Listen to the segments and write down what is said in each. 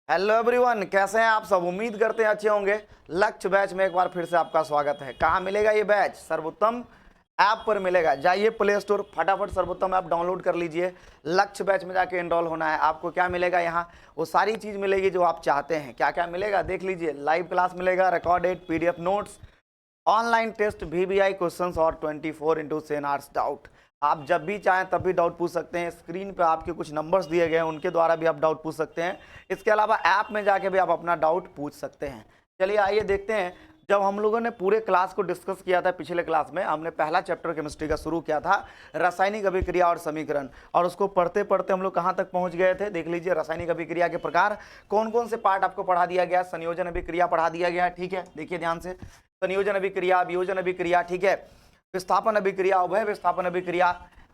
Hello everyone, कैसे हैं आप सब। उम्मीद करते हैं अच्छे होंगे। लक्ष्य बैच में एक बार फिर से आपका स्वागत है। कहाँ मिलेगा ये बैच? सर्वोत्तम ऐप पर मिलेगा। जाइए प्ले स्टोर, फटाफट सर्वोत्तम ऐप डाउनलोड कर लीजिए। लक्ष्य बैच में जाके एनरोल होना है। आपको क्या मिलेगा यहाँ? वो सारी चीज़ मिलेगी जो आप चाहते हैं। क्या क्या मिलेगा देख लीजिए। लाइव क्लास मिलेगा, recorded PDF notes, online test, VVI questions और 24/7 आवर्स डाउट। आप जब भी चाहें तब भी डाउट पूछ सकते हैं। स्क्रीन पे आपके कुछ नंबर्स दिए गए हैं, उनके द्वारा भी आप डाउट पूछ सकते हैं। इसके अलावा ऐप में जाके भी आप अपना डाउट पूछ सकते हैं। चलिए आइए देखते हैं। जब हम लोगों ने पूरे क्लास को डिस्कस किया था, पिछले क्लास में हमने पहला चैप्टर केमिस्ट्री का शुरू किया था, रासायनिक अभिक्रिया और समीकरण। और उसको पढ़ते पढ़ते हम लोग कहाँ तक पहुँच गए थे देख लीजिए। रासायनिक अभिक्रिया के प्रकार कौन कौन से पार्ट आपको पढ़ा दिया गया। संयोजन अभिक्रिया पढ़ा दिया गया, ठीक है, देखिए ध्यान से। संयोजन अभिक्रिया, वियोजन अभिक्रिया, ठीक है, विस्थापन अभिक्रिया, उभय विस्थापन अभिक्रिया,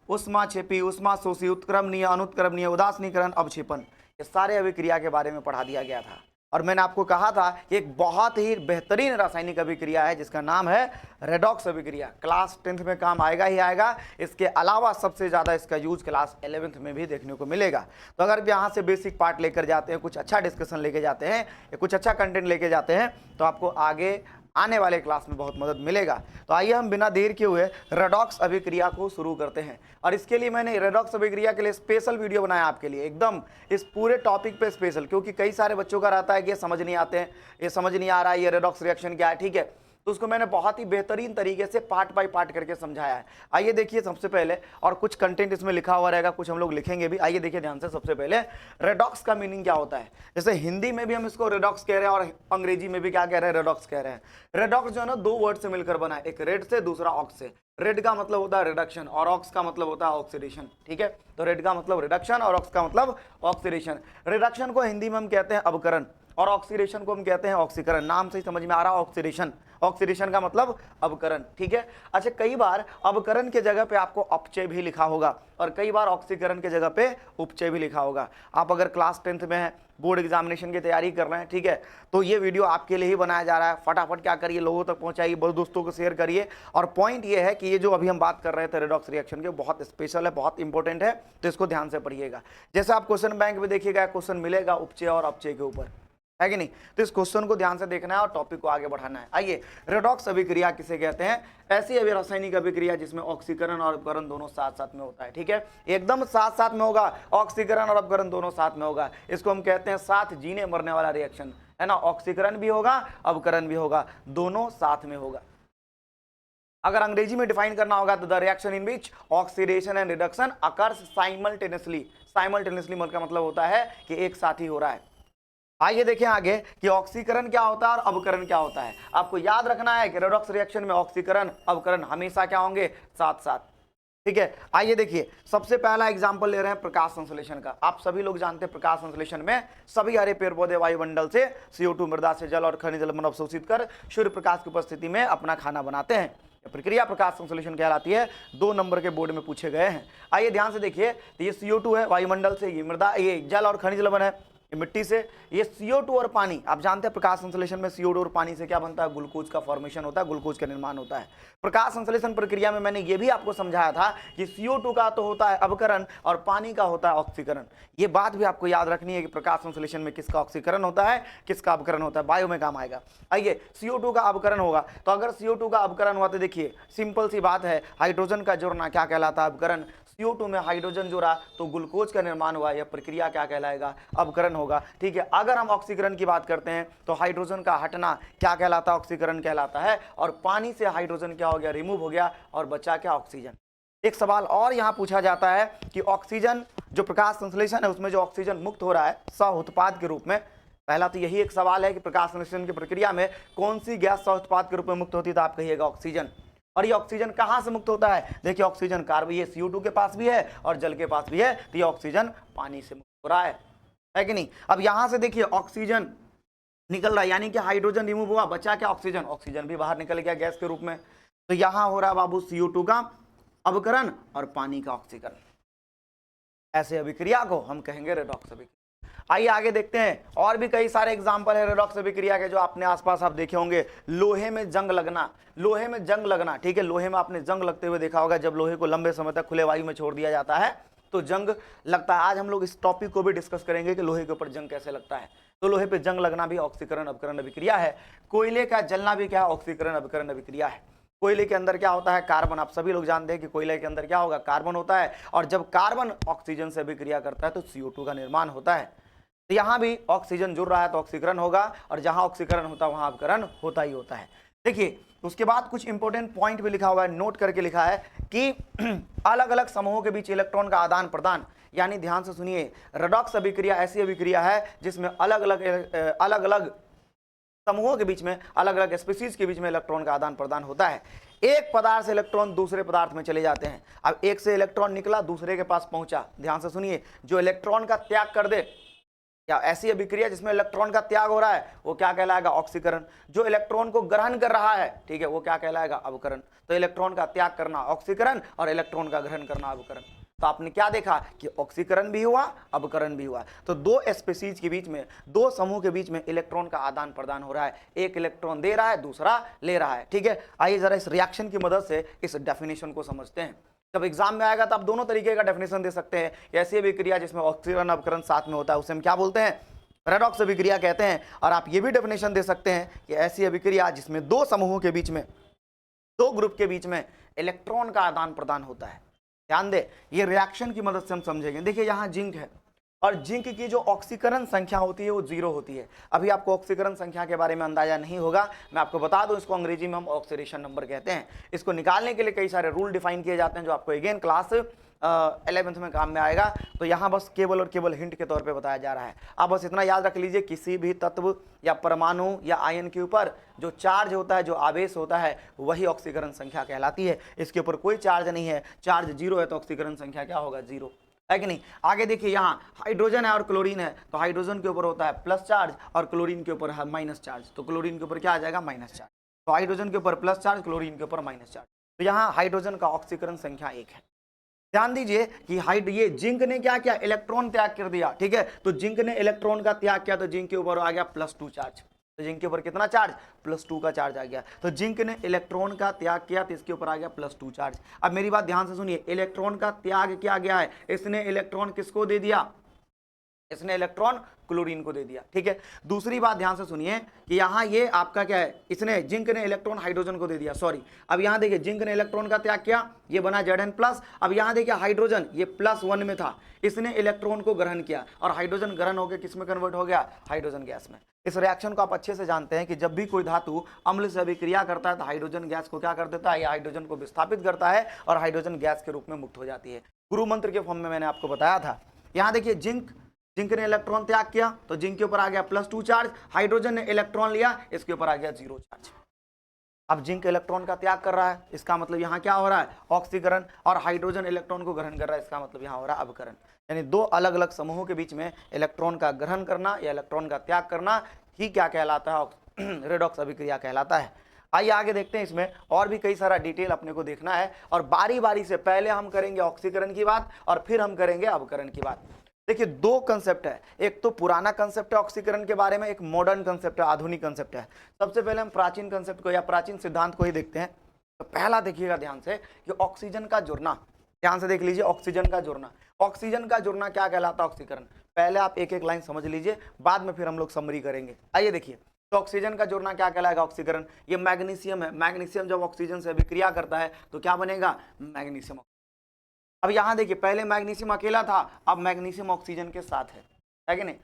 उष्माक्षेपी, उष्माशोषी, उत्क्रमणीय, अनुत्क्रमणीय, उदासीनीकरण, अवक्षेपण, ये सारे अभिक्रिया के बारे में पढ़ा दिया गया था। और मैंने आपको कहा था कि एक बहुत ही बेहतरीन रासायनिक अभिक्रिया है जिसका नाम है रेडॉक्स अभिक्रिया। क्लास 10th में काम आएगा ही आएगा। इसके अलावा सबसे ज़्यादा इसका यूज क्लास 11th में भी देखने को मिलेगा। तो अगर यहाँ से बेसिक पार्ट लेकर जाते हैं, कुछ अच्छा डिस्कशन लेके जाते हैं या कुछ अच्छा कंटेंट लेके जाते हैं, तो आपको आगे आने वाले क्लास में बहुत मदद मिलेगा। तो आइए हम बिना देर किए हुए रेडॉक्स अभिक्रिया को शुरू करते हैं। और इसके लिए मैंने रेडॉक्स अभिक्रिया के लिए स्पेशल वीडियो बनाया आपके लिए, एकदम इस पूरे टॉपिक पे स्पेशल, क्योंकि कई सारे बच्चों का रहता है कि ये समझ नहीं आते हैं, ये समझ नहीं आ रहा है ये रेडॉक्स रिएक्शन क्या है, ठीक है। तो उसको मैंने बहुत ही बेहतरीन तरीके से पार्ट बाय पार्ट करके समझाया है। आइए देखिए सबसे पहले, और कुछ कंटेंट इसमें लिखा हुआ रहेगा, कुछ हम लोग लिखेंगे भी। आइए देखिए ध्यान से। सबसे पहले रेडॉक्स का मीनिंग क्या होता है। जैसे हिंदी में भी हम इसको रेडॉक्स कह रहे हैं और अंग्रेजी में भी क्या कह रहे हैं, रेडॉक्स कह रहे हैं। रेडॉक्स जो है ना, दो वर्ड से मिलकर बना है, एक रेड से, दूसरा ऑक्स से। रेड का मतलब होता है रिडक्शन और ऑक्स का मतलब होता है ऑक्सीडेशन, ठीक है। तो रेड का मतलब रिडक्शन और ऑक्स का मतलब ऑक्सीडेशन। रिडक्शन को हिंदी में हम कहते हैं अवकरण और ऑक्सीडेशन को हम कहते हैं ऑक्सीकरण। नाम से ही समझ में आ रहा है, ऑक्सीडेशन। ऑक्सीडेशन का मतलब अवकरण, ठीक है। अच्छा, कई बार अवकरण के जगह पे आपको अपचय भी लिखा होगा और कई बार ऑक्सीकरण के जगह पे उपचय भी लिखा होगा। आप अगर क्लास 10th में हैं, बोर्ड एग्जामिनेशन की तैयारी कर रहे हैं, ठीक है, तो ये वीडियो आपके लिए ही बनाया जा रहा है। फटाफट क्या करिए, लोगों तक पहुंचाइए, बहुत दोस्तों को शेयर करिए। और पॉइंट ये है कि ये जो अभी हम बात कर रहे थे रेडॉक्स रिएक्शन के, बहुत स्पेशल है, बहुत इंपॉर्टेंट है, तो इसको ध्यान से पढ़िएगा। जैसे आप क्वेश्चन बैंक में देखिएगा, क्वेश्चन मिलेगा उपचय और अपचय के ऊपर, है कि नहीं। तो इस क्वेश्चन को ध्यान से देखना है और टॉपिक को आगे बढ़ाना है। आइए, रेडॉक्स अभिक्रिया किसे कहते हैं? ऐसी रासायनिक अभिक्रिया जिसमें ऑक्सीकरण और अपकरण दोनों साथ साथ में होता है, ठीक है, एकदम साथ साथ में होगा। ऑक्सीकरण और अपकरण दोनों साथ में होगा। इसको हम कहते हैं साथ जीने मरने वाला रिएक्शन, है ना। ऑक्सीकरण भी होगा, अपकरण भी होगा, दोनों साथ में होगा। अगर अंग्रेजी में डिफाइन करना होगा तो the reaction in which oxidation and reduction occurs simultaneously. Simultaneously का मतलब होता है कि एक साथ ही हो रहा है। आइए देखें आगे कि ऑक्सीकरण क्या होता है और अवकरण क्या होता है। आपको याद रखना है कि रेडॉक्स रिएक्शन में ऑक्सीकरण अवकरण हमेशा क्या होंगे, साथ साथ, ठीक है। आइए देखिए, सबसे पहला एग्जांपल ले रहे हैं प्रकाश संश्लेषण का। आप सभी लोग जानते हैं प्रकाश संश्लेषण में सभी हरे पेड़ पौधे वायुमंडल से CO2 मृदा से जल और खनिज लवण अवशोषित कर सूर्य प्रकाश की उपस्थिति में अपना खाना बनाते हैं। प्रक्रिया प्रकाश संश्लेषण कहलाती है। 2 नंबर के बोर्ड में पूछे गए हैं। आइए ध्यान से देखिए, तो ये CO2 है वायुमंडल से, ये मृदा, ये जल और खनिज लवण है मिट्टी से, ये CO2 और पानी। आप जानते हैं प्रकाश संश्लेषण में CO2 और पानी से क्या बनता है, ग्लूकोज का फॉर्मेशन होता है, ग्लूकोज का निर्माण होता है। प्रकाश संश्लेषण प्रक्रिया में मैंने ये भी आपको समझाया था कि CO2 का तो होता है अवकरण और पानी का होता है ऑक्सीकरण। ये बात भी आपको याद रखनी है कि प्रकाश संश्लेषण में किसका ऑक्सीकरण होता है, किसका अवकरण होता है, बायो में काम आएगा। आइए, CO2 का अवकरण होगा, तो अगर CO2 का अवकरण हुआ तो देखिए सिंपल सी बात है, हाइड्रोजन का जुड़ना क्या कहलाता है, अवकरण। CO2 में हाइड्रोजन जुड़ा तो ग्लूकोज का निर्माण हुआ, यह प्रक्रिया क्या कहलाएगा, अवकरण होगा, ठीक है। अगर हम ऑक्सीकरण की बात करते हैं तो हाइड्रोजन का हटना क्या कहलाता है, ऑक्सीकरण कहलाता है। और पानी से हाइड्रोजन क्या हो गया, रिमूव हो गया, और बचा क्या, ऑक्सीजन। एक सवाल और यहां पूछा जाता है कि ऑक्सीजन जो प्रकाश संश्लेषण है उसमें जो ऑक्सीजन मुक्त हो रहा है सह उत्पाद के रूप में, पहला तो यही एक सवाल है कि प्रकाश संश्लेषण की प्रक्रिया में कौन सी गैस सह उत्पाद के रूप में मुक्त होती है, तो आप कहिएगा ऑक्सीजन। और ये ऑक्सीजन कहां से मुक्त होता है, देखिए ऑक्सीजन कार्बन, ये CO2 के पास भी है और जल के पास भी है, तो ये ऑक्सीजन पानी से मुक्त हो रहा है कि नहीं। अब यहां से देखिए ऑक्सीजन निकल रहा है, यानी कि हाइड्रोजन रिमूव हुआ, बचा क्या, ऑक्सीजन। ऑक्सीजन भी बाहर निकल गया गैस के रूप में। तो यहां हो रहा है बाबू CO2 का अवकरण और पानी का ऑक्सीकरण। ऐसे अभिक्रिया को हम कहेंगे रेडॉक्स अभिक्रिया। आइए आगे देखते हैं, और भी कई सारे एग्जाम्पल है रेडॉक्स अभिक्रिया के जो अपने आसपास आप देखे होंगे। लोहे में जंग लगना, लोहे में जंग लगना, ठीक है, लोहे में आपने जंग लगते हुए देखा होगा जब लोहे को लंबे समय तक खुले वायु में छोड़ दिया जाता है तो जंग लगता है। आज हम लोग इस टॉपिक को भी डिस्कस करेंगे कि लोहे के ऊपर जंग कैसे लगता है। तो लोहे पे जंग लगना भी ऑक्सीकरण अपकरण अभिक्रिया है। कोयले का जलना भी क्या है, ऑक्सीकरण अपकरण अभिक्रिया है। कोयले के अंदर क्या होता है, कार्बन। आप सभी लोग जानते हैं कि कोयले के अंदर क्या होगा, कार्बन होता है, और जब कार्बन ऑक्सीजन से अभिक्रिया करता है तो CO2 का निर्माण होता है। तो यहां भी ऑक्सीजन जुड़ रहा है तो ऑक्सीकरण होगा, और जहां ऑक्सीकरण होता है वहां अपकरण होता ही होता है। देखिए उसके बाद कुछ इंपॉर्टेंट पॉइंट भी लिखा हुआ है, नोट करके लिखा है कि अलग अलग समूहों के बीच इलेक्ट्रॉन का आदान प्रदान, यानी ध्यान से सुनिए, रेडॉक्स अभिक्रिया ऐसी अभिक्रिया है जिसमें अलग अलग समूहों के बीच में, अलग अलग स्पीशीज के बीच में इलेक्ट्रॉन का आदान प्रदान होता है। एक पदार्थ से इलेक्ट्रॉन दूसरे पदार्थ में चले जाते हैं। अब एक से इलेक्ट्रॉन निकला, दूसरे के पास पहुंचा, ध्यान से सुनिए, जो इलेक्ट्रॉन का त्याग कर दे, या ऐसी अभिक्रिया जिसमें इलेक्ट्रॉन का त्याग हो रहा है, वो क्या कहलाएगा, ऑक्सीकरण। जो इलेक्ट्रॉन को ग्रहण कर रहा है, ठीक है, वो क्या कहलाएगा, अवकरण। तो इलेक्ट्रॉन का त्याग करना ऑक्सीकरण और इलेक्ट्रॉन का ग्रहण करना अवकरण। तो आपने क्या देखा कि ऑक्सीकरण भी हुआ, अवकरण भी हुआ। तो दो स्पीशीज के बीच में, दो समूह के बीच में इलेक्ट्रॉन का आदान प्रदान हो रहा है। एक इलेक्ट्रॉन दे रहा है, दूसरा ले रहा है, ठीक है। आइए जरा इस रिएक्शन की मदद से इस डेफिनेशन को समझते हैं। जब एग्जाम में आएगा तो आप दोनों तरीके का डेफिनेशन दे सकते हैं। ऐसी अभिक्रिया जिसमें ऑक्सीकरण अवकरण साथ में होता है उसे हम क्या बोलते हैं, रेडॉक्स अभिक्रिया कहते हैं। और आप ये भी डेफिनेशन दे सकते हैं कि ऐसी अभिक्रिया जिसमें दो समूहों के बीच में, दो ग्रुप के बीच में इलेक्ट्रॉन का आदान प्रदान होता है। ध्यान दे, ये रिएक्शन की मदद से हम समझेंगे। देखिए यहां जिंक है, और जिंक की जो ऑक्सीकरण संख्या होती है वो 0 होती है। अभी आपको ऑक्सीकरण संख्या के बारे में अंदाजा नहीं होगा, मैं आपको बता दूं, इसको अंग्रेजी में हम ऑक्सीडेशन नंबर कहते हैं। इसको निकालने के लिए कई सारे रूल डिफाइन किए जाते हैं जो आपको अगेन क्लास 11th में काम में आएगा। तो यहाँ बस केवल और केवल हिंट के तौर पे बताया जा रहा है। आप बस इतना याद रख लीजिए, किसी भी तत्व या परमाणु या आयन के ऊपर जो चार्ज होता है, जो आवेश होता है, वही ऑक्सीकरण संख्या कहलाती है। इसके ऊपर कोई चार्ज नहीं है, चार्ज 0 है तो ऑक्सीकरण संख्या क्या होगा, 0 है कि नहीं। आगे देखिए, यहाँ हाइड्रोजन है और क्लोरीन है, तो हाइड्रोजन के ऊपर होता है प्लस चार्ज और क्लोरीन के ऊपर है माइनस चार्ज। तो क्लोरीन के ऊपर क्या आ जाएगा, माइनस चार्ज। तो हाइड्रोजन के ऊपर प्लस चार्ज, क्लोरीन के ऊपर माइनस चार्ज। तो यहाँ हाइड्रोजन का ऑक्सीकरण संख्या 1 है। ध्यान दीजिए कि ये जिंक ने क्या किया, इलेक्ट्रॉन त्याग कर दिया, ठीक है। तो जिंक ने इलेक्ट्रॉन का त्याग किया तो जिंक के ऊपर आ गया +2 चार्ज। तो जिंक के ऊपर कितना चार्ज, +2 का चार्ज आ गया। तो जिंक ने इलेक्ट्रॉन का त्याग किया तो इसके ऊपर आ गया +2 चार्ज। अब मेरी बात ध्यान से सुनिए, इलेक्ट्रॉन का त्याग किया गया है, इसने इलेक्ट्रॉन किसको दे दिया, इसने इलेक्ट्रॉन क्लोरीन को दे दिया, ठीक है। दूसरी बात ध्यान से सुनिए कि यहाँ ये आपका क्या है, इसने जिंक ने इलेक्ट्रॉन हाइड्रोजन को दे दिया, सॉरी। अब यहाँ देखिए जिंक ने इलेक्ट्रॉन का त्याग किया, ये बना Zn+। अब यहाँ देखिए हाइड्रोजन ये +1 में था, इसने इलेक्ट्रॉन को ग्रहण किया और हाइड्रोजन ग्रहण होकर किस में कन्वर्ट हो गया, हाइड्रोजन गैस में। इस रिएक्शन को आप अच्छे से जानते हैं कि जब भी कोई धातु अम्ल से अभिक्रिया करता है तो हाइड्रोजन गैस को क्या कर देता है, या हाइड्रोजन को विस्थापित करता है और हाइड्रोजन गैस के रूप में मुक्त हो जाती है। गुरु मंत्र के फॉर्म में मैंने आपको बताया था। यहाँ देखिए जिंक ने इलेक्ट्रॉन त्याग किया तो जिंक के ऊपर आ गया +2 चार्ज, हाइड्रोजन ने इलेक्ट्रॉन लिया, इसके ऊपर आ गया 0 चार्ज। अब जिंक इलेक्ट्रॉन का त्याग कर रहा है, इसका मतलब यहाँ क्या हो रहा है, ऑक्सीकरण, और हाइड्रोजन इलेक्ट्रॉन को ग्रहण कर रहा है, इसका मतलब यहाँ हो रहा है अवकरण। यानी दो अलग अलग समूहों के बीच में इलेक्ट्रॉन का ग्रहण करना या इलेक्ट्रॉन का त्याग करना ही क्या कहलाता है, रेडॉक्स अभिक्रिया कहलाता है। आइए आगे देखते हैं, इसमें और भी कई सारा डिटेल अपने को देखना है, और बारी बारी से पहले हम करेंगे ऑक्सीकरण की बात और फिर हम करेंगे अवकरण की बात। देखिए दो कंसेप्ट है, एक तो पुराना कंसेप्ट है ऑक्सीकरण के बारे में, एक मॉडर्न कंसेप्ट है, आधुनिक कंसेप्ट है। सबसे पहले हम प्राचीन कंसेप्ट को या प्राचीन सिद्धांत को ही देखते हैं। तो पहला देखिएगा ध्यान से कि ऑक्सीजन का जुड़ना, ध्यान से देख लीजिए, ऑक्सीजन का जुड़ना, ऑक्सीजन का जुड़ना क्या कहलाता है, ऑक्सीकरण। पहले आप एक एक लाइन समझ लीजिए, बाद में फिर हम लोग समरी करेंगे। आइए देखिए, तो ऑक्सीजन का जुड़ना क्या कहलाएगा, ऑक्सीकरण। ये मैग्नीशियम है, मैग्नीशियम जब ऑक्सीजन से अभिक्रिया करता है तो क्या बनेगा, मैग्नीशियम। अब यहां देखिए, पहले मैग्नीशियम अकेला था, अब मैग्नीशियम ऑक्सीजन के साथ है कि नहीं।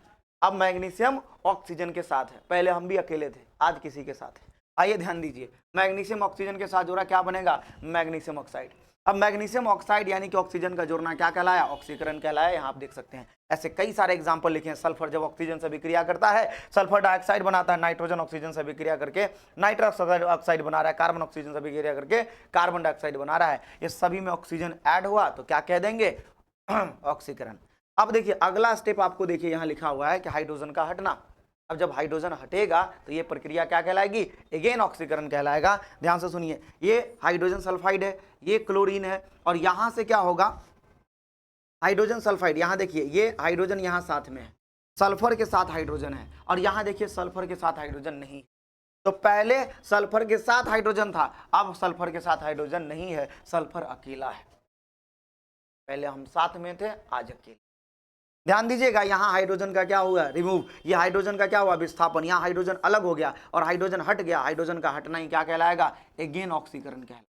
अब मैग्नीशियम ऑक्सीजन के साथ है, पहले हम भी अकेले थे, आज किसी के साथ है। आइए ध्यान दीजिए, मैग्नीशियम ऑक्सीजन के साथ जुड़ा, क्या बनेगा, मैग्नीशियम ऑक्साइड। अब मैग्नीशियम ऑक्साइड यानी कि ऑक्सीजन का जुड़ना क्या कहलाया, ऑक्सीकरण कहलाया। यहाँ आप देख सकते हैं ऐसे कई सारे एग्जाम्पल लिखे हैं। सल्फर जब ऑक्सीजन से अभिक्रिया करता है सल्फर डाइऑक्साइड बनाता है, नाइट्रोजन ऑक्सीजन से अभिक्रिया करके नाइट्रस ऑक्साइड बना रहा है, कार्बन ऑक्सीजन से अभिक्रिया करके कार्बन डाइऑक्साइड बना रहा है। ये सभी में ऑक्सीजन ऐड हुआ तो क्या कह देंगे, ऑक्सीकरण। अब देखिए अगला स्टेप आपको देखिए यहाँ लिखा हुआ है कि हाइड्रोजन का हटना। अब जब हाइड्रोजन हटेगा तो ये प्रक्रिया क्या कहलाएगी, अगेन ऑक्सीकरण कहलाएगा। ध्यान से सुनिए, ये हाइड्रोजन सल्फाइड है, ये क्लोरीन है, और यहां से क्या होगा, हाइड्रोजन सल्फाइड। यहां देखिए ये हाइड्रोजन यहां साथ में है, सल्फर के साथ हाइड्रोजन है, और यहां देखिए सल्फर के साथ हाइड्रोजन नहीं। तो पहले सल्फर के साथ हाइड्रोजन था, अब सल्फर के साथ हाइड्रोजन नहीं है, सल्फर अकेला है। पहले हम साथ में थे, आज अकेले। ध्यान दीजिएगा, यहाँ हाइड्रोजन का क्या हुआ, रिमूव, ये हाइड्रोजन का क्या हुआ, विस्थापन, यहाँ हाइड्रोजन अलग हो गया और हाइड्रोजन हट गया, हाइड्रोजन का हटना ही क्या कहलाएगा, अगेन ऑक्सीकरण कहलाएगा।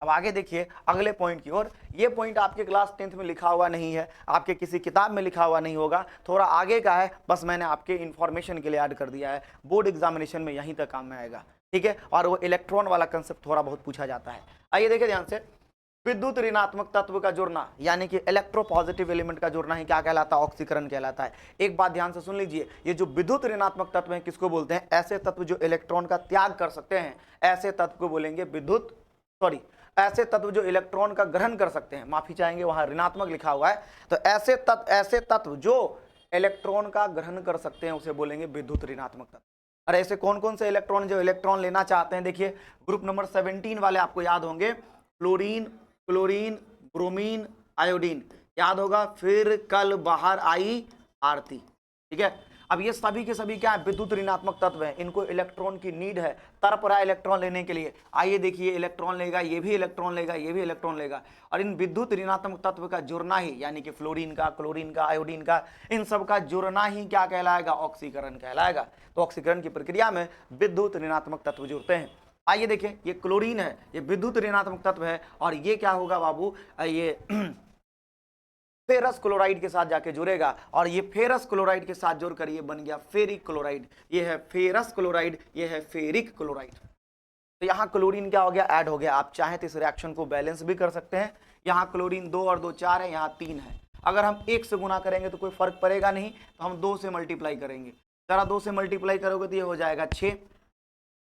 अब आगे देखिए अगले पॉइंट की ओर। ये पॉइंट आपके क्लास 10th में लिखा हुआ नहीं है, आपके किसी किताब में लिखा हुआ नहीं होगा, थोड़ा आगे का है, बस मैंने आपके इंफॉर्मेशन के लिए ऐड कर दिया है, बोर्ड एग्जामिनेशन में यहीं तक काम में आएगा, ठीक है। और वो इलेक्ट्रॉन वाला कंसेप्ट थोड़ा बहुत पूछा जाता है। आइए देखिए ध्यान से, विद्युत ऋणात्मक तत्व का जुड़ना यानी कि इलेक्ट्रोपॉजिटिव एलिमेंट का जुड़ना ही क्या कहलाता है, ऑक्सीकरण कहलाता है। एक बात ध्यान से सुन लीजिए, ये जो विद्युत ऋणात्मक तत्व है किसको बोलते हैं, ऐसे तत्व जो इलेक्ट्रॉन का त्याग कर सकते हैं, ऐसे तत्व को बोलेंगे विद्युत, ऐसे तत्व जो इलेक्ट्रॉन का ग्रहण कर सकते हैं, माफी चाहेंगे वहां ऋणात्मक लिखा हुआ है, तो ऐसे तत्व जो इलेक्ट्रॉन का ग्रहण कर सकते हैं उसे बोलेंगे विद्युत ऋणात्मक तत्व। और ऐसे कौन कौन से इलेक्ट्रॉन जो इलेक्ट्रॉन लेना चाहते हैं, देखिए ग्रुप नंबर 17 वाले आपको याद होंगे, फ्लोरीन, क्लोरीन, ब्रोमीन, आयोडीन, याद होगा, फिर कल बाहर आई आरती, ठीक है। अब ये सभी के सभी क्या है, विद्युत ऋणात्मक तत्व है, इनको इलेक्ट्रॉन की नीड है, तड़प रहा है इलेक्ट्रॉन लेने के लिए। आइए देखिए, इलेक्ट्रॉन लेगा, ये भी इलेक्ट्रॉन लेगा, ये भी इलेक्ट्रॉन लेगा, और इन विद्युत ऋणात्मक तत्व का जुड़ना ही यानी कि फ्लोरीन का, क्लोरीन का, आयोडीन का, इन सब का जुड़ना ही क्या कहलाएगा, ऑक्सीकरण कहलाएगा। तो ऑक्सीकरण की प्रक्रिया में विद्युत ऋणात्मक तत्व जुड़ते हैं। आइए देखिए, ये क्लोरीन है, ये विद्युत ऋणात्मक तत्व है, और ये क्या होगा बाबू, ये फेरस क्लोराइड के साथ जाके जुड़ेगा, और ये फेरस क्लोराइड के साथ जुड़कर ये बन गया फेरिक क्लोराइड। ये है फेरस क्लोराइड, ये है फेरिक क्लोराइड। तो यहाँ क्लोरीन क्या हो गया, ऐड हो गया। आप चाहें तो इस रिएक्शन को बैलेंस भी कर सकते हैं, यहाँ क्लोरीन 2 और 2 4 है, यहाँ 3 है। अगर हम 1 से गुना करेंगे तो कोई फर्क पड़ेगा नहीं, तो हम 2 से मल्टीप्लाई करेंगे, जरा 2 से मल्टीप्लाई करोगे तो ये हो जाएगा 6,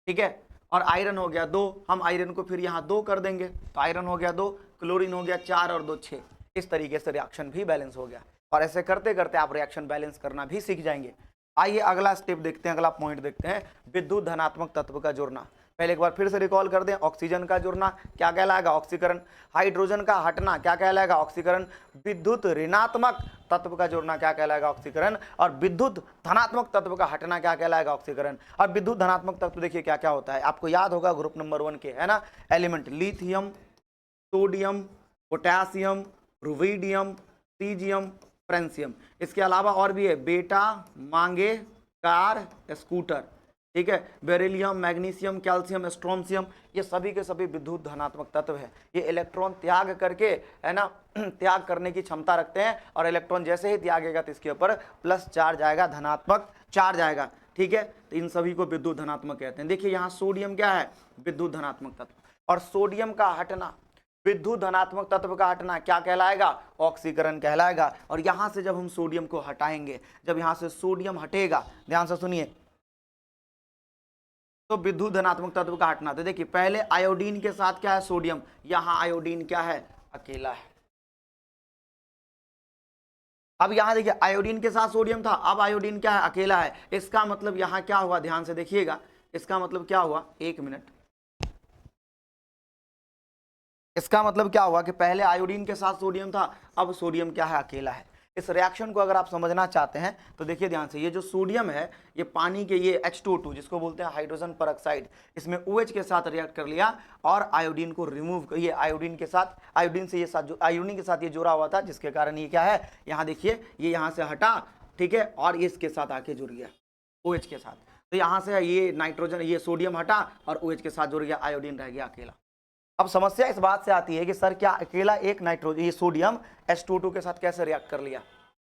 ठीक है। और आयरन हो गया 2, हम आयरन को फिर यहाँ 2 कर देंगे, तो आयरन हो गया 2, क्लोरीन हो गया 4 और 2 6। इस तरीके से रिएक्शन भी बैलेंस हो गया, और ऐसे करते करते आप रिएक्शन बैलेंस करना भी सीख जाएंगे। आइए अगला स्टेप देखते हैं, अगला पॉइंट देखते हैं, विद्युत धनात्मक तत्व का जुड़ना। पहले एक बार फिर से रिकॉल कर दें, ऑक्सीजन का जुड़ना क्या कहलाएगा, ऑक्सीकरण। हाइड्रोजन का हटना क्या कहलाएगा, ऑक्सीकरण। विद्युत ऋणात्मक तत्व का जुड़ना क्या कहलाएगा, ऑक्सीकरण। और विद्युत धनात्मक तत्व का हटना क्या कहलाएगा, ऑक्सीकरण। और विद्युत धनात्मक तत्व देखिए क्या क्या होता है, आपको याद होगा ग्रुप नंबर 1 के, है ना, element lithium, sodium, potassium, rubidium, caesium, francium. इसके अलावा और भी है, बेटा, मांगे, कार, स्कूटर, ठीक है, बेरिलियम, मैग्नीशियम, कैल्शियम, स्ट्रोंशियम, ये सभी के सभी विद्युत धनात्मक तत्व है। ये इलेक्ट्रॉन त्याग करके, है ना, त्याग करने की क्षमता रखते हैं, और इलेक्ट्रॉन जैसे ही त्यागेगा तो इसके ऊपर प्लस चार्ज आएगा, धनात्मक चार्ज आएगा, ठीक है। तो इन सभी को विद्युत धनात्मक कहते हैं। देखिए यहाँ सोडियम क्या है, विद्युत धनात्मक तत्व, और सोडियम का हटना, विद्युत धनात्मक तत्व का हटना क्या कहलाएगा, ऑक्सीकरण कहलाएगा। और यहां से जब हम सोडियम को हटाएंगे, जब यहां से सोडियम हटेगा, ध्यान से सुनिए, तो विद्युत धनात्मक तत्व का हटना। तो देखिए पहले आयोडीन के साथ क्या है, सोडियम, यहां आयोडीन क्या है, अकेला है। अब यहां देखिए आयोडीन के साथ सोडियम था, अब आयोडीन क्या है, अकेला है। इसका मतलब यहां क्या हुआ, ध्यान से देखिएगा, इसका मतलब क्या हुआ, 1 मिनट, इसका मतलब क्या हुआ कि पहले आयोडीन के साथ सोडियम था, अब सोडियम क्या है, अकेला है। इस रिएक्शन को अगर आप समझना चाहते हैं तो देखिए ध्यान से, ये जो सोडियम है ये पानी के, ये H2O2 जिसको बोलते हैं हाइड्रोजन परऑक्साइड, इसमें OH के साथ रिएक्ट कर लिया और आयोडीन को रिमूव कर, ये आयोडीन के साथ, आयोडीन से ये साथ जो आयोडीन के साथ ये जुड़ा हुआ था, जिसके कारण ये क्या है, यहाँ देखिए ये यहाँ से हटा, ठीक है, और इसके साथ आके जुड़ गया OH के साथ। तो यहाँ से ये नाइट्रोजन, ये सोडियम हटा और OH के साथ जुड़ गया, आयोडीन रह गया अकेला। अब समस्या इस बात से आती है कि सर क्या अकेला एक नाइट्रोजन, ये सोडियम H2O2 के साथ कैसे रिएक्ट कर लिया,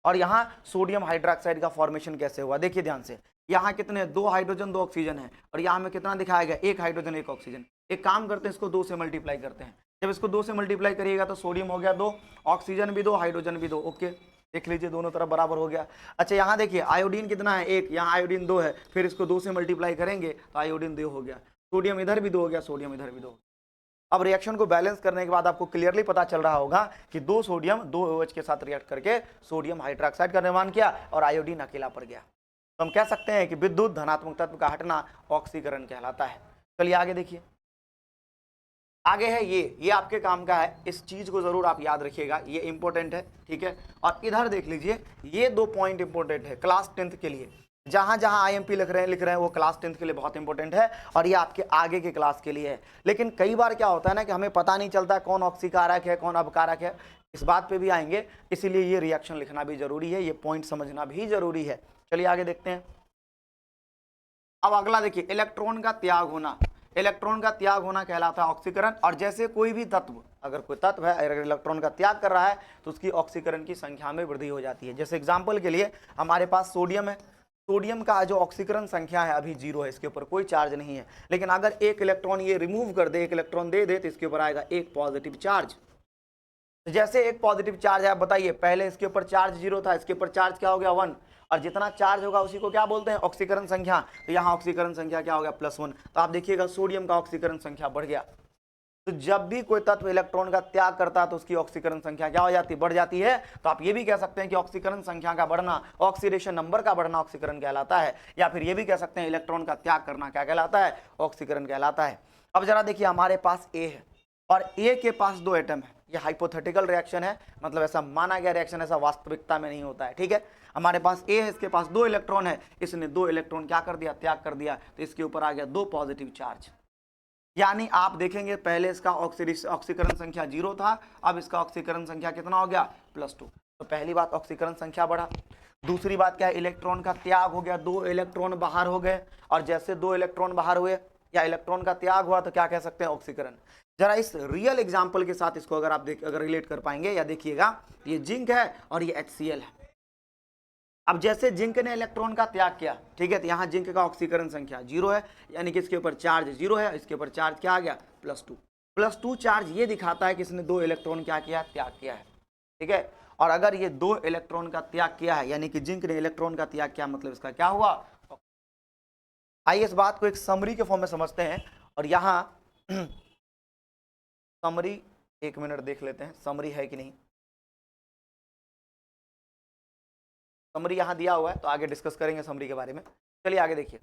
और यहाँ सोडियम हाइड्रोक्साइड का फॉर्मेशन कैसे हुआ। देखिए ध्यान से, यहाँ कितने, 2 हाइड्रोजन 2 ऑक्सीजन है, और यहाँ में कितना दिखाया गया, 1 हाइड्रोजन 1 ऑक्सीजन। एक काम करते हैं, इसको 2 से मल्टीप्लाई करते हैं। जब इसको 2 से मल्टीप्लाई करिएगा तो सोडियम हो गया 2, ऑक्सीजन भी 2, हाइड्रोजन भी 2, ओके, देख लीजिए दोनों तरफ बराबर हो गया। अच्छा यहाँ देखिए आयोडीन कितना है, 1, यहाँ आयोडीन 2 है, फिर इसको 2 से मल्टीप्लाई करेंगे तो आयोडीन 2 हो गया, सोडियम इधर भी 2 हो गया, सोडियम इधर भी 2। अब रिएक्शन को बैलेंस करने के बाद आपको क्लियरली पता चल रहा होगा कि 2 सोडियम 2 OH के साथ रिएक्ट करके सोडियम हाइड्रोक्साइड का निर्माण किया और आयोडीन अकेला पड़ गया। तो हम कह सकते हैं कि विद्युत धनात्मक तत्व का हटना ऑक्सीकरण कहलाता है। चलिए आगे देखिए, आगे है ये आपके काम का है, इस चीज को जरूर आप याद रखिएगा, ये इंपॉर्टेंट है, ठीक है। और इधर देख लीजिए, ये 2 पॉइंट इंपॉर्टेंट है क्लास 10th के लिए, जहां जहां IMP लिख रहे हैं वो क्लास 10th के लिए बहुत इंपॉर्टेंट है, और ये आपके आगे के क्लास के लिए है। लेकिन कई बार क्या होता है ना कि हमें पता नहीं चलता कौन ऑक्सीकारक है कौन अपकारक है। इस बात पे भी आएंगे, इसीलिए ये रिएक्शन लिखना भी जरूरी है, ये पॉइंट समझना भी जरूरी है। चलिए आगे देखते हैं। अब अगला देखिए, इलेक्ट्रॉन का त्याग होना। इलेक्ट्रॉन का त्याग होना कहलाता है ऑक्सीकरण। और जैसे कोई भी तत्व, अगर कोई तत्व है अगर इलेक्ट्रॉन का त्याग कर रहा है तो उसकी ऑक्सीकरण की संख्या में वृद्धि हो जाती है। जैसे एग्जांपल के लिए हमारे पास सोडियम है, सोडियम का जो ऑक्सीकरण संख्या है अभी 0 है, इसके ऊपर कोई चार्ज नहीं है, लेकिन अगर एक इलेक्ट्रॉन ये रिमूव कर दे, एक इलेक्ट्रॉन दे दे, तो इसके ऊपर आएगा एक पॉजिटिव चार्ज। तो जैसे एक पॉजिटिव चार्ज है, आप बताइए, पहले इसके ऊपर चार्ज 0 था, इसके ऊपर चार्ज क्या हो गया 1, और जितना चार्ज होगा उसी को क्या बोलते हैं, ऑक्सीकरण संख्या। तो यहाँ ऑक्सीकरण संख्या क्या हो गया +1। तो आप देखिएगा सोडियम का ऑक्सीकरण संख्या बढ़ गया। तो जब भी कोई तत्व इलेक्ट्रॉन का त्याग करता है तो उसकी ऑक्सीकरण संख्या क्या हो जाती है, बढ़ जाती है। तो आप ये भी कह सकते हैं कि ऑक्सीकरण संख्या का बढ़ना, ऑक्सीडेशन नंबर का बढ़ना ऑक्सीकरण कहलाता है। या फिर ये भी कह सकते हैं इलेक्ट्रॉन का त्याग करना क्या कहलाता है, ऑक्सीकरण कहलाता है। अब जरा देखिए, हमारे पास ए है और ए के पास 2 एटम है। ये हाइपोथेटिकल रिएक्शन है, मतलब ऐसा माना गया रिएक्शन, ऐसा वास्तविकता में नहीं होता है। ठीक है, हमारे पास ए है, इसके पास 2 इलेक्ट्रॉन है, इसने 2 इलेक्ट्रॉन क्या कर दिया, त्याग कर दिया, तो इसके ऊपर आ गया 2 पॉजिटिव चार्ज। यानी आप देखेंगे पहले इसका ऑक्सीकरण संख्या 0 था, अब इसका ऑक्सीकरण संख्या कितना हो गया, +2। तो पहली बात ऑक्सीकरण संख्या बढ़ा। दूसरी बात क्या है, इलेक्ट्रॉन का त्याग हो गया, 2 इलेक्ट्रॉन बाहर हो गए, और जैसे 2 इलेक्ट्रॉन बाहर हुए या इलेक्ट्रॉन का त्याग हुआ तो क्या कह सकते हैं, ऑक्सीकरण। जरा इस रियल एग्जाम्पल के साथ इसको अगर आप अगर रिलेट कर पाएंगे, या देखिएगा ये जिंक है और ये HCl है। अब जैसे जिंक ने इलेक्ट्रॉन का त्याग किया, ठीक है, तो यहाँ जिंक का ऑक्सीकरण संख्या 0 है, यानी कि इसके ऊपर चार्ज 0 है, इसके ऊपर चार्ज क्या आ गया, +2। +2 चार्ज ये दिखाता है कि इसने 2 इलेक्ट्रॉन क्या किया, त्याग किया है। ठीक है, और अगर ये 2 इलेक्ट्रॉन का त्याग किया है, यानी कि जिंक ने इलेक्ट्रॉन का त्याग किया, मतलब इसका क्या हुआ। आइए इस बात को एक समरी के फॉर्म में समझते हैं। और यहाँ समरी 1 मिनट देख लेते हैं, समरी है कि नहीं। समरी यहाँ दिया हुआ है, तो आगे डिस्कस करेंगे समरी के बारे में। चलिए आगे देखिए।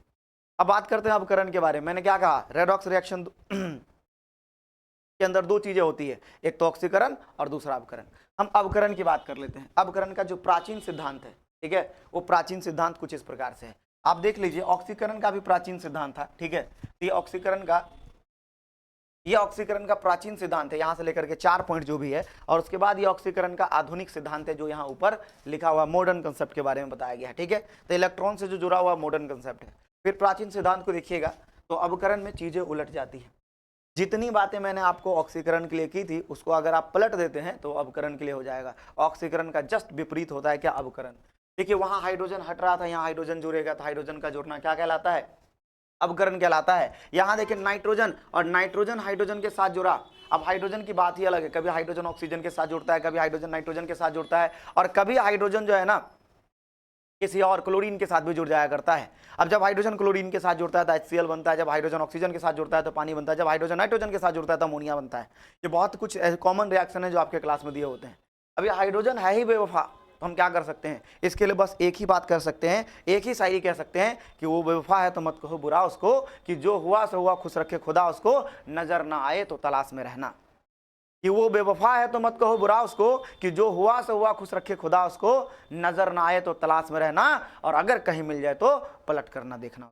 अब बात करते हैं अवकरण के बारे में। मैंने क्या कहा, रेडॉक्स रिएक्शन के अंदर 2 चीजें होती है, एक तो ऑक्सीकरण और दूसरा अवकरण। हम अवकरण की बात कर लेते हैं। अवकरण का जो प्राचीन सिद्धांत है, ठीक है, वो प्राचीन सिद्धांत कुछ इस प्रकार से है। आप देख लीजिए, ऑक्सीकरण का भी प्राचीन सिद्धांत था। ठीक है, ये ऑक्सीकरण का प्राचीन सिद्धांत है, यहाँ से लेकर के 4 पॉइंट जो भी है। और उसके बाद ये ऑक्सीकरण का आधुनिक सिद्धांत है, जो यहाँ ऊपर लिखा हुआ मॉडर्न कंसेप्ट के बारे में बताया गया है। ठीक है, तो इलेक्ट्रॉन से जो जुड़ा हुआ मॉडर्न कंसेप्ट है। फिर प्राचीन सिद्धांत को देखिएगा तो अवकरण में चीजें उलट जाती है। जितनी बातें मैंने आपको ऑक्सीकरण के लिए की थी, उसको अगर आप पलट देते हैं तो अवकरण के लिए हो जाएगा। ऑक्सीकरण का जस्ट विपरीत होता है क्या, अवकरण। देखिए, वहां हाइड्रोजन हट रहा था, यहाँ हाइड्रोजन जुड़ेगा, तो हाइड्रोजन का जुड़ना क्या कहलाता है, अवकरण कहलाता है। यहां देखिए नाइट्रोजन, और नाइट्रोजन हाइड्रोजन के साथ जुड़ा। अब हाइड्रोजन की बात ही अलग है, कभी हाइड्रोजन ऑक्सीजन के साथ जुड़ता है, कभी हाइड्रोजन नाइट्रोजन के साथ जुड़ता है, और कभी हाइड्रोजन जो है ना किसी और क्लोरीन के साथ भी जुड़ जाया करता है। अब जब हाइड्रोजन क्लोरीन के साथ जुड़ता है तो HCl बनता है, जब हाइड्रोजन ऑक्सीजन के साथ जुड़ता है तो पानी बनता है, जब हाइड्रोजन नाइट्रोजन के साथ जुड़ता है तो अमोनिया बनता है। ये बहुत कुछ कॉमन रिएक्शन है जो आपके क्लास में दिए होते हैं। अभी हाइड्रोजन है ही बेवफा, तो हम क्या कर सकते हैं, इसके लिए बस एक ही बात कर सकते हैं, एक ही शायरी कह सकते हैं कि वो बेवफा है तो मत कहो बुरा उसको, कि जो हुआ सो हुआ खुश रखे खुदा उसको, नजर ना आए तो तलाश में रहना। कि वो बेवफा है तो मत कहो बुरा उसको, कि जो हुआ सो हुआ खुश रखे खुदा उसको, नजर ना आए तो तलाश में रहना, और अगर कहीं मिल जाए तो पलट कर ना देखना।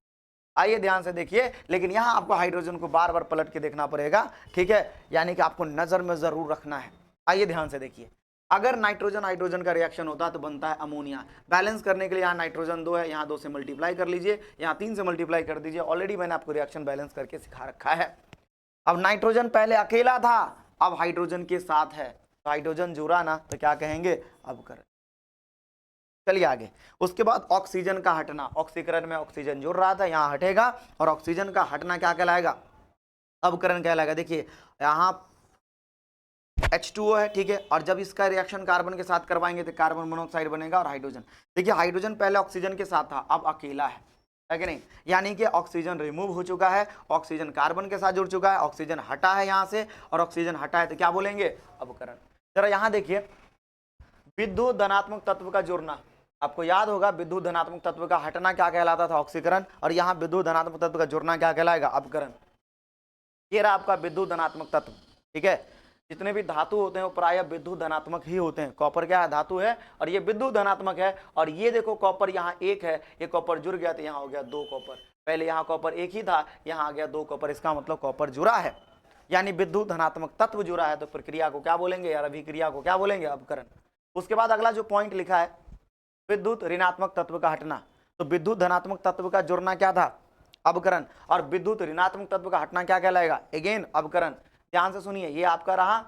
आइए ध्यान से देखिए, लेकिन यहाँ आपको हाइड्रोजन को बार बार पलट के देखना पड़ेगा। ठीक है, यानी कि आपको नजर में जरूर रखना है। आइए ध्यान से देखिए, अगर नाइट्रोजन हाइड्रोजन का रिएक्शन होता है तो बनता है अमोनिया। बैलेंस करने के लिए यहाँ नाइट्रोजन 2 है, यहाँ 2 से मल्टीप्लाई कर लीजिए, यहाँ 3 से मल्टीप्लाई कर दीजिए। ऑलरेडी मैंने आपको रिएक्शन बैलेंस करके सिखा रखा है। अब नाइट्रोजन पहले अकेला था, अब हाइड्रोजन के साथ है, तो हाइड्रोजन जुड़ा ना, तो क्या कहेंगे, अवकरण। चलिए आगे। उसके बाद ऑक्सीजन का हटना। ऑक्सीकरण में ऑक्सीजन जुड़ रहा था, यहाँ हटेगा, और ऑक्सीजन का हटना क्या कहलाएगा, अवकरण कहलाएगा। देखिए यहाँ H2O है, ठीक है, और जब इसका रिएक्शन कार्बन के साथ करवाएंगे तो कार्बन मोनोऑक्साइड बनेगा और हाइड्रोजन। देखिए हाइड्रोजन पहले ऑक्सीजन के साथ था, अब अकेला है कि नहीं, यानी कि ऑक्सीजन रिमूव हो चुका है, ऑक्सीजन कार्बन के साथ जुड़ चुका है, ऑक्सीजन हटा है यहाँ से, और ऑक्सीजन हटा है तो क्या बोलेंगे, अवकरण। जरा यहाँ देखिए, विद्युत धनात्मक तत्व का जुड़ना। आपको याद होगा विद्युत धनात्मक तत्व का हटना क्या कहलाता था, ऑक्सीकरण, और यहाँ विद्युत धनात्मक तत्व का जुड़ना क्या कहलाएगा, अवकरण। ये रहा आपका विद्युत धनात्मक तत्व। ठीक है, जितने भी धातु होते हैं वो प्रायः विद्युत धनात्मक ही होते हैं। कॉपर क्या है, धातु है, और ये विद्युत धनात्मक है। और ये देखो कॉपर यहाँ 1 है, ये कॉपर जुड़ गया तो यहाँ हो गया 2 कॉपर। पहले यहाँ कॉपर 1 ही था, यहाँ आ गया 2 कॉपर, इसका मतलब कॉपर जुड़ा है। यानी विद्युत धनात्मक तत्व जुड़ा है तो प्रक्रिया को क्या बोलेंगे यार, अभिक्रिया को क्या बोलेंगे, अपकरण। उसके बाद अगला जो पॉइंट लिखा है विद्युत ऋणात्मक तत्व का हटना, तो विद्युत धनात्मक तत्व का जुड़ना क्या था, अपकरण, और विद्युत ऋणात्मक तत्व का हटना क्या कहलाएगा, अगेन अपकरण। ध्यान से सुनिए, ये आपका रहा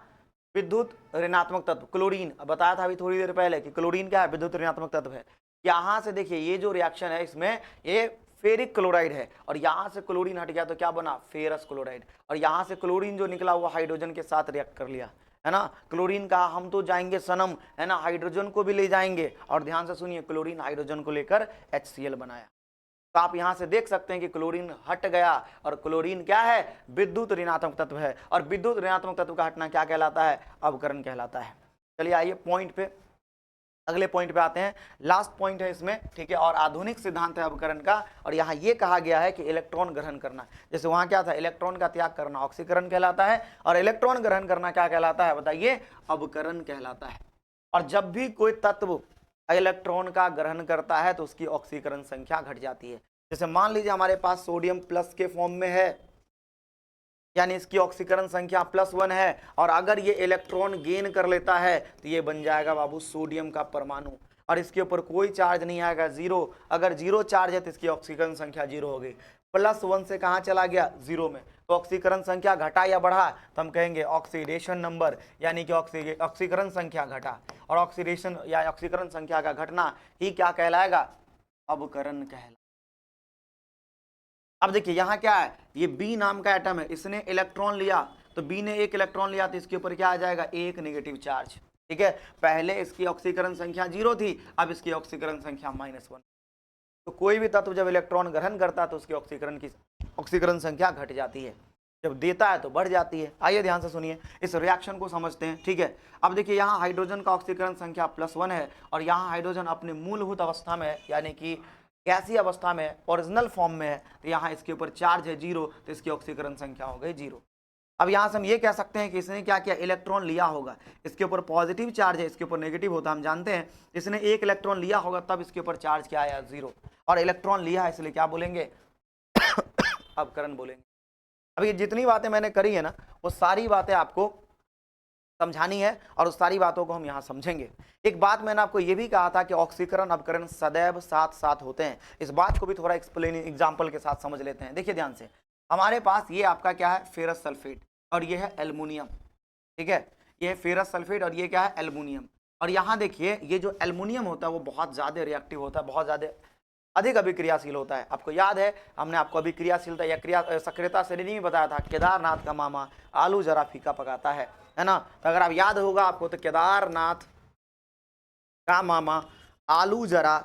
विद्युत ऋणात्मक तत्व। क्लोरीन, बताया था अभी थोड़ी देर पहले कि क्लोरीन क्या है, विद्युत ऋणात्मक तत्व है। यहां से देखिए ये जो रिएक्शन है इसमें ये फेरिक क्लोराइड है, और यहां से क्लोरीन हट गया तो क्या बना, फेरस क्लोराइड, और यहां से क्लोरीन जो निकला हुआ हाइड्रोजन के साथ रिएक्ट कर लिया, है ना। क्लोरीन का हम तो जाएंगे सनम, है ना, हाइड्रोजन को भी ले जाएंगे, और ध्यान से सुनिए क्लोरीन हाइड्रोजन को लेकर HCl बनाया। तो आप यहां से देख सकते हैं कि क्लोरीन हट गया, और क्लोरीन क्या है, विद्युत ऋणात्मक तत्व है, और विद्युत ऋणात्मक तत्व का हटना क्या कहलाता है, अपकरण कहलाता है। चलिए आइए पॉइंट पे, अगले पॉइंट पे आते हैं, लास्ट पॉइंट है इसमें, ठीक है। और आधुनिक सिद्धांत है अपकरण का, और यहाँ ये कहा गया है कि इलेक्ट्रॉन ग्रहण करना, जैसे वहां क्या था, इलेक्ट्रॉन का त्याग करना ऑक्सीकरण कहलाता है, और इलेक्ट्रॉन ग्रहण करना क्या कहलाता है, बताइए, अपकरण कहलाता है। और जब भी कोई तत्व इलेक्ट्रॉन का ग्रहण करता है तो उसकी ऑक्सीकरण संख्या घट जाती है। जैसे मान लीजिए हमारे पास सोडियम प्लस के फॉर्म में है, यानी इसकी ऑक्सीकरण संख्या +1 है, और अगर ये इलेक्ट्रॉन गेन कर लेता है तो ये बन जाएगा बाबू सोडियम का परमाणु, और इसके ऊपर कोई चार्ज नहीं आएगा, 0। अगर 0 चार्ज है तो इसकी ऑक्सीकरण संख्या 0 हो गई। +1 से कहाँ चला गया, 0 में, तो ऑक्सीकरण संख्या घटा या बढ़ा, तो हम कहेंगे ऑक्सीडेशन नंबर, यानी कि ऑक्सीकरण संख्या घटा, और ऑक्सीडेशन या ऑक्सीकरण संख्या का घटना ही क्या कहलाएगा, अपकरण कहलाएगा। अब देखिए यहाँ क्या है, ये B नाम का एटम है, इसने इलेक्ट्रॉन लिया, तो B ने 1 इलेक्ट्रॉन लिया तो इसके ऊपर क्या आ जाएगा, 1 नेगेटिव चार्ज, ठीक है। पहले इसकी ऑक्सीकरण संख्या 0 थी, अब इसकी ऑक्सीकरण संख्या -1। तो कोई भी तत्व जब इलेक्ट्रॉन ग्रहण करता है तो उसकी ऑक्सीकरण संख्या घट जाती है, जब देता है तो बढ़ जाती है। आइए ध्यान से सुनिए, इस रिएक्शन को समझते हैं, ठीक है। अब देखिए यहाँ हाइड्रोजन का ऑक्सीकरण संख्या +1 है, और यहाँ हाइड्रोजन अपने मूलभूत अवस्था में है, यानी कि गैसीय अवस्था में, ओरिजिनल फॉर्म में है, तो यहाँ इसके ऊपर चार्ज है 0, तो इसकी ऑक्सीकरण संख्या हो गई 0। अब यहाँ से हम ये कह सकते हैं कि इसने क्या किया, इलेक्ट्रॉन लिया होगा, इसके ऊपर पॉजिटिव चार्ज है, इसके ऊपर नेगेटिव होता है, हम जानते हैं। इसने 1 इलेक्ट्रॉन लिया होगा तब इसके ऊपर चार्ज क्या आया, 0, और इलेक्ट्रॉन लिया है इसलिए क्या बोलेंगे, अपकरण बोलेंगे। अब ये जितनी बातें मैंने करी है ना, वो सारी बातें आपको समझानी है, और उस सारी बातों को हम यहाँ समझेंगे। एक बात मैंने आपको ये भी कहा था कि ऑक्सीकरण अपकरण सदैव साथ साथ होते हैं, इस बात को भी थोड़ा एग्जाम्पल के साथ समझ लेते हैं। देखिए ध्यान से, हमारे पास ये आपका क्या है, फेरस सल्फेट, और ये है एल्युमिनियम, ठीक है, ये है फेरस सल्फेट और ये क्या है, एल्युमिनियम। और यहाँ देखिए ये जो एल्युमिनियम होता है वो बहुत ज़्यादा रिएक्टिव होता है, बहुत ज़्यादा अधिक अभिक्रियाशील होता है। आपको याद है हमने आपको अभिक्रियाशीलता या क्रिया सक्रियता श्रेणी में बताया था, केदारनाथ का मामा आलू जरा फीका पकाता है ना। तो अगर आप याद होगा आपको, तो केदारनाथ का मामा आलू जरा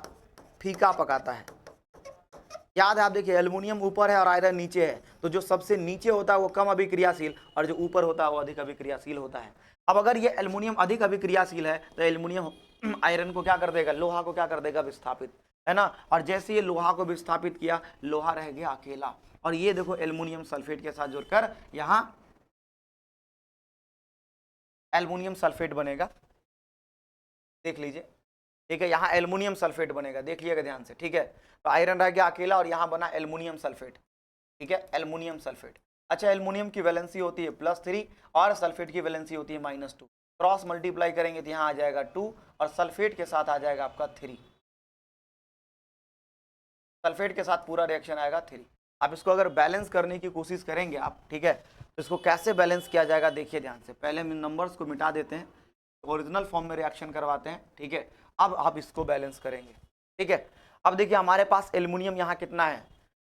फीका पकाता है, याद है। आप देखिए एल्युमिनियम ऊपर है और आयरन नीचे है, तो जो सबसे नीचे होता है वो कम अभिक्रियाशील, और जो ऊपर होता है वो अधिक अभिक्रियाशील होता है। अब अगर ये एल्युमिनियम अधिक अभिक्रियाशील है तो एल्युमिनियम आयरन को क्या कर देगा, लोहा को क्या कर देगा, विस्थापित, है ना। और जैसे ये लोहा को विस्थापित किया, लोहा रह गया अकेला, और ये देखो एल्युमिनियम सल्फेट के साथ जुड़कर यहाँ एल्युमिनियम सल्फेट बनेगा, देख लीजिए, ठीक है। यहाँ एल्युमिनियम सल्फेट बनेगा, देख लीजिएगा ध्यान से, ठीक है। तो आयरन रह गया अकेला और यहाँ बना एल्युमिनियम सल्फेट, ठीक है, एल्युमिनियम सल्फेट। अच्छा, एल्युमिनियम की वैलेंसी होती है +3 और सल्फेट की वैलेंसी होती है -2। क्रॉस मल्टीप्लाई करेंगे तो यहाँ आ जाएगा 2 और सल्फेट के साथ आ जाएगा आपका 3, सल्फेट के साथ पूरा रिएक्शन आएगा 3। आप इसको अगर बैलेंस करने की कोशिश करेंगे आप, ठीक है, तो इसको कैसे बैलेंस किया जाएगा, देखिए ध्यान से। पहले हम नंबर्स को मिटा देते हैं, ओरिजिनल फॉर्म में रिएक्शन करवाते हैं, ठीक है। अब आप इसको बैलेंस करेंगे, ठीक है। अब देखिए हमारे पास एल्युमिनियम यहाँ कितना है,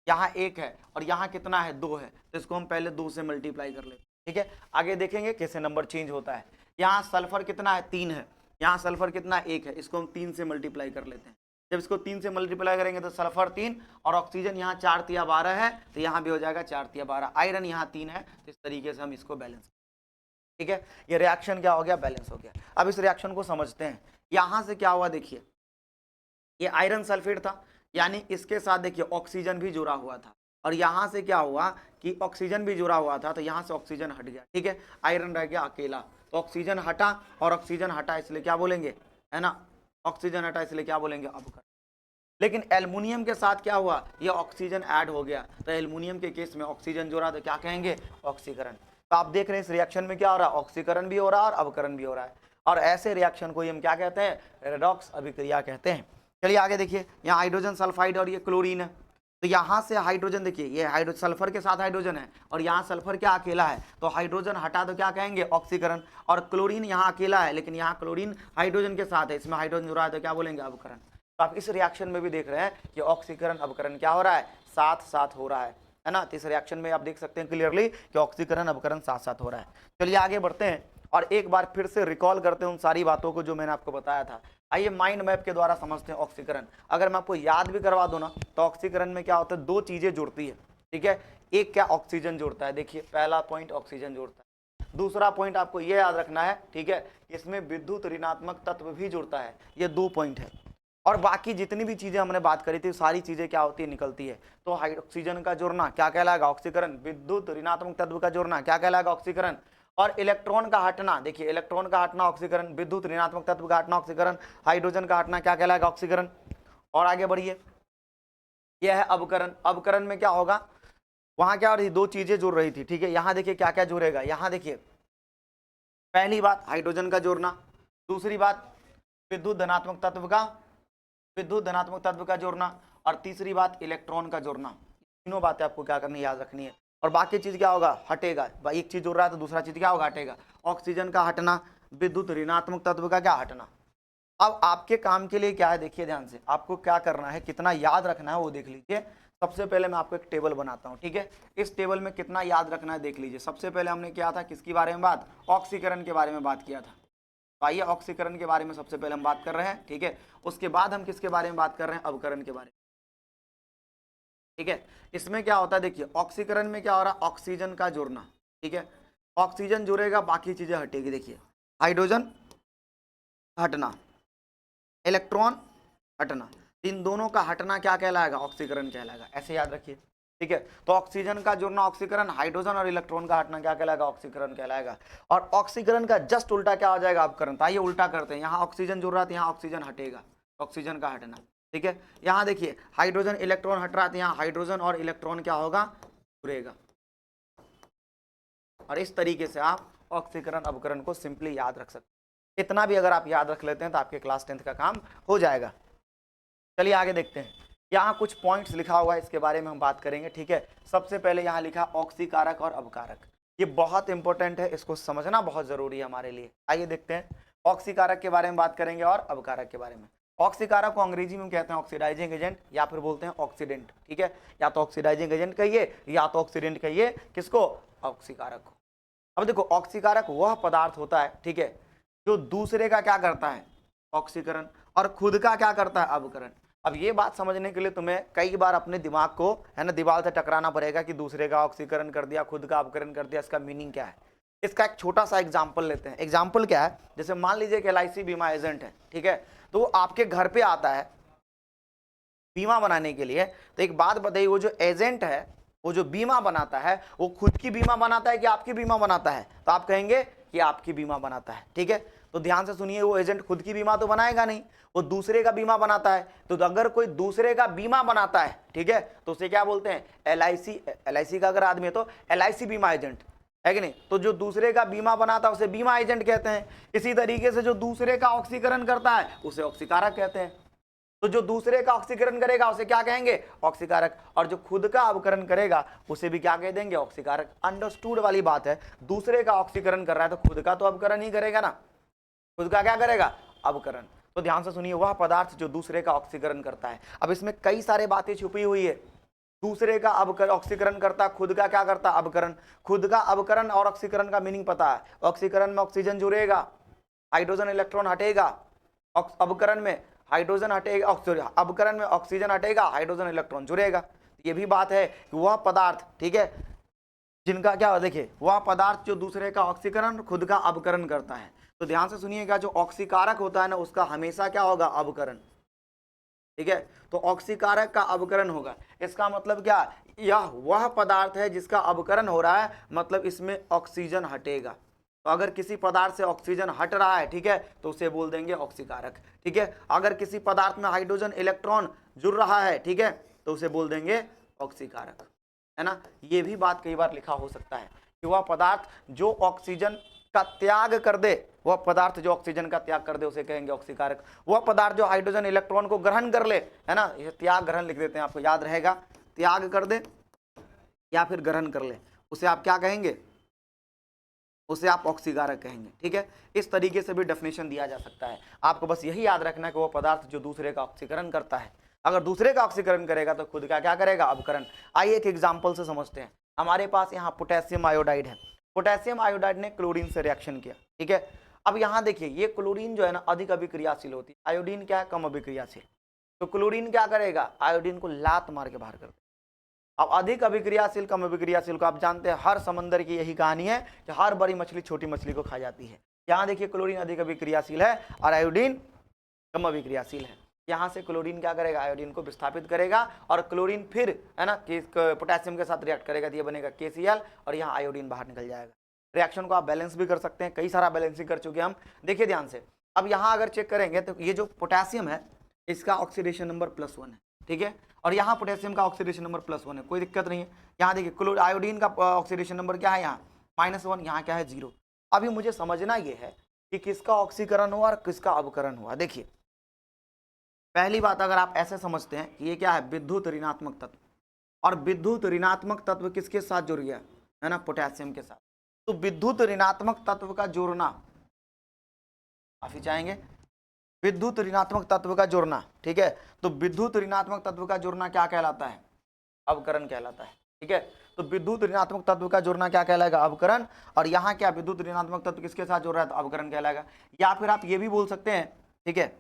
यहाँ 1 है, और यहाँ कितना है, 2 है, तो इसको हम पहले 2 से मल्टीप्लाई कर लेते हैं, ठीक है। आगे देखेंगे कैसे नंबर चेंज होता है। यहाँ सल्फर कितना है, 3 है, यहाँ सल्फर कितना 1 है, इसको हम 3 से मल्टीप्लाई कर लेते हैं। जब इसको 3 से मल्टीप्लाई करेंगे तो सल्फर 3 और ऑक्सीजन यहाँ 4 तिया 12 है, तो यहाँ भी हो जाएगा 4 तिया 12। आयरन यहाँ 3 है, तो इस तरीके से हम इसको बैलेंस, ठीक है। ये रिएक्शन क्या हो गया, बैलेंस हो गया। अब इस रिएक्शन को समझते हैं। यहाँ से क्या हुआ, देखिए ये आयरन सल्फेट था, यानी इसके साथ देखिए ऑक्सीजन भी जुड़ा हुआ था, और यहाँ से क्या हुआ कि ऑक्सीजन भी जुड़ा हुआ था, तो यहाँ से ऑक्सीजन हट गया, ठीक है, आयरन रह गया अकेला। तो ऑक्सीजन हटा, और ऑक्सीजन हटा इसलिए क्या बोलेंगे, है ना, ऑक्सीजन हटा इसलिए क्या बोलेंगे, अपकरण। लेकिन एल्युमिनियम के साथ क्या हुआ, ये ऑक्सीजन ऐड हो गया, तो एल्युमिनियम के केस में ऑक्सीजन जुड़ा तो क्या कहेंगे, ऑक्सीकरण। तो आप देख रहे हैं इस रिएक्शन में क्या हो रहा है, ऑक्सीकरण भी हो रहा है और अवकरण भी हो रहा है, और ऐसे रिएक्शन को हम क्या कहते हैं, रेडॉक्स अभिक्रिया कहते हैं। चलिए आगे देखिए, यहाँ हाइड्रोजन सल्फाइड और ये क्लोरीन है, तो यहाँ से हाइड्रोजन देखिए, ये हाइड्रोजन सल्फर के साथ हाइड्रोजन है और यहाँ सल्फर क्या अकेला है, तो हाइड्रोजन हटा तो क्या कहेंगे, ऑक्सीकरण, और क्लोरीन यहाँ अकेला है लेकिन यहाँ क्लोरीन हाइड्रोजन के साथ है, इसमें हाइड्रोजन जुड़ा है तो क्या बोलेंगे, अवकरण। तो आप इस रिएक्शन में भी देख रहे हैं कि ऑक्सीकरण अवकरण क्या हो रहा है, साथ साथ हो रहा है ना। तो इस रिएक्शन में आप देख सकते हैं क्लियरली कि ऑक्सीकरण अवकरण साथ साथ हो रहा है। चलिए आगे बढ़ते हैं और एक बार फिर से रिकॉल करते हैं उन सारी बातों को जो मैंने आपको बताया था। आइए माइंड मैप के द्वारा समझते हैं ऑक्सीकरण। अगर मैं आपको याद भी करवा दूं ना, तो ऑक्सीकरण में क्या होता है, दो चीजें जुड़ती है, ठीक है। एक क्या, ऑक्सीजन जुड़ता है, देखिए पहला पॉइंट ऑक्सीजन जुड़ता है। दूसरा पॉइंट आपको यह याद रखना है, ठीक है, इसमें विद्युत ऋणात्मक तत्व भी जुड़ता है। ये दो पॉइंट है, और बाकी जितनी भी चीजें हमने बात करी थी सारी चीजें क्या होती है, निकलती है। तो ऑक्सीजन का जुड़ना क्या कहलाएगा, ऑक्सीकरण। विद्युत ऋणात्मक तत्व का जुड़ना क्या कहलाएगा, ऑक्सीकरण। और इलेक्ट्रॉन का हटना, देखिए इलेक्ट्रॉन का हटना ऑक्सीकरण, विद्युत ऋणात्मक तत्व का हटना ऑक्सीकरण, हाइड्रोजन का हटना क्या कहलाएगा, ऑक्सीकरण। और आगे बढ़िए, यह है अवकरण। अवकरण में क्या होगा, वहां क्या हो रही, दो चीजें जुड़ रही थी, ठीक है। यहाँ देखिए क्या क्या जुड़ेगा, यहाँ देखिए पहली बात हाइड्रोजन का जोड़ना, दूसरी बात विद्युत धनात्मक तत्व का जोड़ना, और तीसरी बात इलेक्ट्रॉन का जोड़ना। तीनों बातें आपको क्या करनी, याद रखनी है। और बाकी चीज क्या होगा, हटेगा। एक चीज जुड़ रहा है तो दूसरा चीज क्या होगा, हटेगा। ऑक्सीजन का हटना, विद्युत ऋणात्मक तत्व का क्या हटना। अब आपके काम के लिए क्या है, देखिए ध्यान से, आपको क्या करना है, कितना याद रखना है वो देख लीजिए। सबसे पहले मैं आपको एक टेबल बनाता हूँ, ठीक है। इस टेबल में कितना याद रखना है देख लीजिए। सबसे पहले हमने किया था किसके बारे में बात, ऑक्सीकरण के बारे में बात किया था। तो आइए ऑक्सीकरण के बारे में सबसे पहले हम बात कर रहे हैं, ठीक है। उसके बाद हम किसके बारे में बात कर रहे हैं, अवकरण के बारे में, ठीक है। इसमें क्या होता है, देखिए ऑक्सीकरण में क्या हो रहा है, ऑक्सीजन का जुड़ना, ठीक है। ऑक्सीजन जुड़ेगा, बाकी चीजें हटेगी। देखिए हाइड्रोजन हटना, इलेक्ट्रॉन हटना, इन दोनों का हटना क्या कहलाएगा, ऑक्सीकरण कहलाएगा। ऐसे याद रखिए, ठीक है। तो ऑक्सीजन का जुड़ना ऑक्सीकरण, हाइड्रोजन और इलेक्ट्रॉन का हटना क्या कहलाएगा, ऑक्सीकरण कहलाएगा। और ऑक्सीकरण का जस्ट उल्टा क्या हो जाएगा, अवकरण। तो आइए उल्टा करते हैं, यहाँ ऑक्सीजन जुड़ रहा है, यहाँ ऑक्सीजन हटेगा, ऑक्सीजन का हटना, ठीक है। यहाँ देखिए हाइड्रोजन इलेक्ट्रॉन हट रहा है, यहाँ हाइड्रोजन और इलेक्ट्रॉन क्या होगा, जुड़ेगा। और इस तरीके से आप ऑक्सीकरण अवकरण को सिंपली याद रख सकते हैं। इतना भी अगर आप याद रख लेते हैं तो आपके क्लास 10th का काम हो जाएगा। चलिए आगे देखते हैं, यहाँ कुछ पॉइंट्स लिखा हुआ है, इसके बारे में हम बात करेंगे, ठीक है। सबसे पहले यहाँ लिखा ऑक्सीकारक और अवकारक, ये बहुत इंपॉर्टेंट है, इसको समझना बहुत जरूरी है हमारे लिए। आइए देखते हैं, ऑक्सीकारक के बारे में बात करेंगे और अवकारक के बारे में। ऑक्सीकारक को अंग्रेजी में कहते हैं ऑक्सीडाइजिंग एजेंट, या फिर बोलते हैं ऑक्सीडेंट, ठीक है। या तो ऑक्सीडाइजिंग एजेंट कहिए या तो ऑक्सीडेंट कहिए, किसको, ऑक्सीकारक को। अब देखो ऑक्सीकारक वह पदार्थ होता है, ठीक है, जो दूसरे का क्या करता है, ऑक्सीकरण, और खुद का क्या करता है, अवकरण। अब ये बात समझने के लिए तुम्हें कई बार अपने दिमाग को, है ना, दीवार से टकराना पड़ेगा कि दूसरे का ऑक्सीकरण कर दिया, खुद का अवकरण कर दिया, इसका मीनिंग क्या है। इसका एक छोटा सा एग्जाम्पल लेते हैं। एग्जाम्पल क्या है, जैसे मान लीजिए कि LIC बीमा एजेंट है, ठीक है। तो वो आपके घर पे आता है बीमा बनाने के लिए। तो एक बात बताइए, वो जो एजेंट है, वो जो बीमा बनाता है, वो खुद की बीमा बनाता है कि आपकी बीमा बनाता है, तो आप कहेंगे कि आपकी बीमा बनाता है, ठीक है। तो ध्यान से सुनिए, वो एजेंट खुद की बीमा तो बनाएगा नहीं, वो दूसरे का बीमा बनाता है। तो अगर कोई दूसरे का बीमा बनाता है, ठीक है, तो उसे क्या बोलते हैं, LIC का अगर आदमी है तो LIC बीमा एजेंट है कि नहीं। तो जो दूसरे का बीमा बनाता है उसे बीमा एजेंट कहते हैं। इसी तरीके से जो दूसरे का ऑक्सीकरण करता है उसे ऑक्सीकारक कहते हैं। तो जो दूसरे का ऑक्सीकरण करेगा उसे क्या कहेंगे, ऑक्सीकारक, और जो खुद का अवकरण करेगा उसे भी क्या कह देंगे, ऑक्सीकारक। अंडरस्टूड वाली बात है, दूसरे का ऑक्सीकरण कर रहा है तो खुद का तो अवकरण ही करेगा ना, खुद का क्या करेगा, अवकरण। तो ध्यान से सुनिए, वह पदार्थ जो दूसरे का ऑक्सीकरण करता है। अब इसमें कई सारे बातें छुपी हुई है। दूसरे का ऑक्सीकरण करता, खुद का क्या करता, अवकरण। खुद का अवकरण और ऑक्सीकरण का मीनिंग पता है, ऑक्सीकरण में ऑक्सीजन जुड़ेगा, हाइड्रोजन इलेक्ट्रॉन हटेगा, अवकरण में हाइड्रोजन हटेगा, अवकरण में ऑक्सीजन हटेगा, हाइड्रोजन इलेक्ट्रॉन जुड़ेगा। ये भी बात है कि वह पदार्थ, ठीक है, जिनका क्या, देखिए वह पदार्थ जो दूसरे का ऑक्सीकरण खुद का अवकरण करता है। तो ध्यान से सुनिएगा, जो ऑक्सीकारक होता है ना, उसका हमेशा क्या होगा, अवकरण, ठीक है। तो ऑक्सीकारक का अवकरण होगा, इसका मतलब क्या, यह वह पदार्थ है जिसका अवकरण हो रहा है, मतलब इसमें ऑक्सीजन हटेगा। तो अगर किसी पदार्थ से ऑक्सीजन हट रहा है, ठीक है, तो उसे बोल देंगे ऑक्सीकारक, ठीक है। अगर किसी पदार्थ में हाइड्रोजन इलेक्ट्रॉन जुड़ रहा है, ठीक है, तो उसे बोल देंगे ऑक्सीकारक, है ना। ये भी बात कई बार लिखा हो सकता है कि वह पदार्थ जो ऑक्सीजन का त्याग कर दे, वह पदार्थ जो ऑक्सीजन का त्याग कर दे उसे कहेंगे ऑक्सीकारक। वह पदार्थ जो हाइड्रोजन इलेक्ट्रॉन को ग्रहण कर ले, है ना, ये त्याग ग्रहण लिख देते हैं, आपको याद रहेगा, त्याग कर दे या फिर ग्रहण कर ले, उसे आप क्या कहेंगे, उसे आप ऑक्सीकारक कहेंगे। ठीक है, इस तरीके से भी डेफिनेशन दिया जा सकता है। आपको बस यही याद रखना है कि वह पदार्थ जो दूसरे का ऑक्सीकरण करता है, अगर दूसरे का ऑक्सीकरण करेगा तो खुद का क्या करेगा, अवकरण। आइए एक एग्जाम्पल से समझते हैं। हमारे पास यहाँ पोटेशियम आयोडाइड है, पोटेशियम आयोडाइड ने क्लोरीन से रिएक्शन किया। ठीक है, अब यहाँ देखिए ये क्लोरीन जो है ना अधिक अभिक्रियाशील होती है, आयोडीन क्या है, कम अभिक्रियाशील। तो क्लोरीन क्या करेगा, आयोडीन को लात मार के बाहर कर देगा। अब अधिक अभिक्रियाशील कम अभिक्रियाशील को आप जानते हैं, हर समंदर की यही कहानी है कि हर बड़ी मछली छोटी मछली को खा जाती है। यहाँ देखिए क्लोरीन अधिक अभिक्रियाशील है और आयोडीन कम अभिक्रियाशील है। यहाँ से क्लोरीन क्या करेगा, आयोडीन को विस्थापित करेगा और क्लोरीन फिर, है ना, पोटेशियम के साथ रिएक्ट करेगा, तो ये बनेगा KCl और यहाँ आयोडीन बाहर निकल जाएगा। रिएक्शन को आप बैलेंस भी कर सकते हैं, कई सारा बैलेंसिंग कर चुके हम। देखिए ध्यान से, अब यहाँ अगर चेक करेंगे तो ये जो पोटेशियम है इसका ऑक्सीडेशन नंबर +1 है। ठीक है, और यहाँ पोटेशियम का ऑक्सीडेशन नंबर +1 है, कोई दिक्कत नहीं है। यहाँ देखिए आयोडीन का ऑक्सीडेशन नंबर क्या है, यहाँ -1, यहाँ क्या है 0। अभी मुझे समझना ये है कि किसका ऑक्सीकरण हुआ और किसका अवकरण हुआ। देखिए पहली बात, अगर आप ऐसे समझते हैं कि ये क्या है, विद्युत ऋणात्मक तत्व, और विद्युत ऋणात्मक तत्व किसके साथ जुड़ गया, है ना, पोटेशियम के साथ। तो विद्युत ऋणात्मक तत्व का जोड़ना, काफी चाहेंगे, विद्युत ऋणात्मक तत्व का जोड़ना। ठीक है, तो विद्युत ऋणात्मक तत्व का जोड़ना क्या कहलाता है, अवकरण कहलाता है। ठीक है, तो विद्युत ऋणात्मक तत्व का जोड़ना क्या कहलाएगा, अवकरण। और यहाँ क्या, विद्युत ऋणात्मक तत्व किसके साथ जोड़ रहा है, तो अवकरण कहलाएगा। या फिर आप ये भी बोल सकते हैं, ठीक है,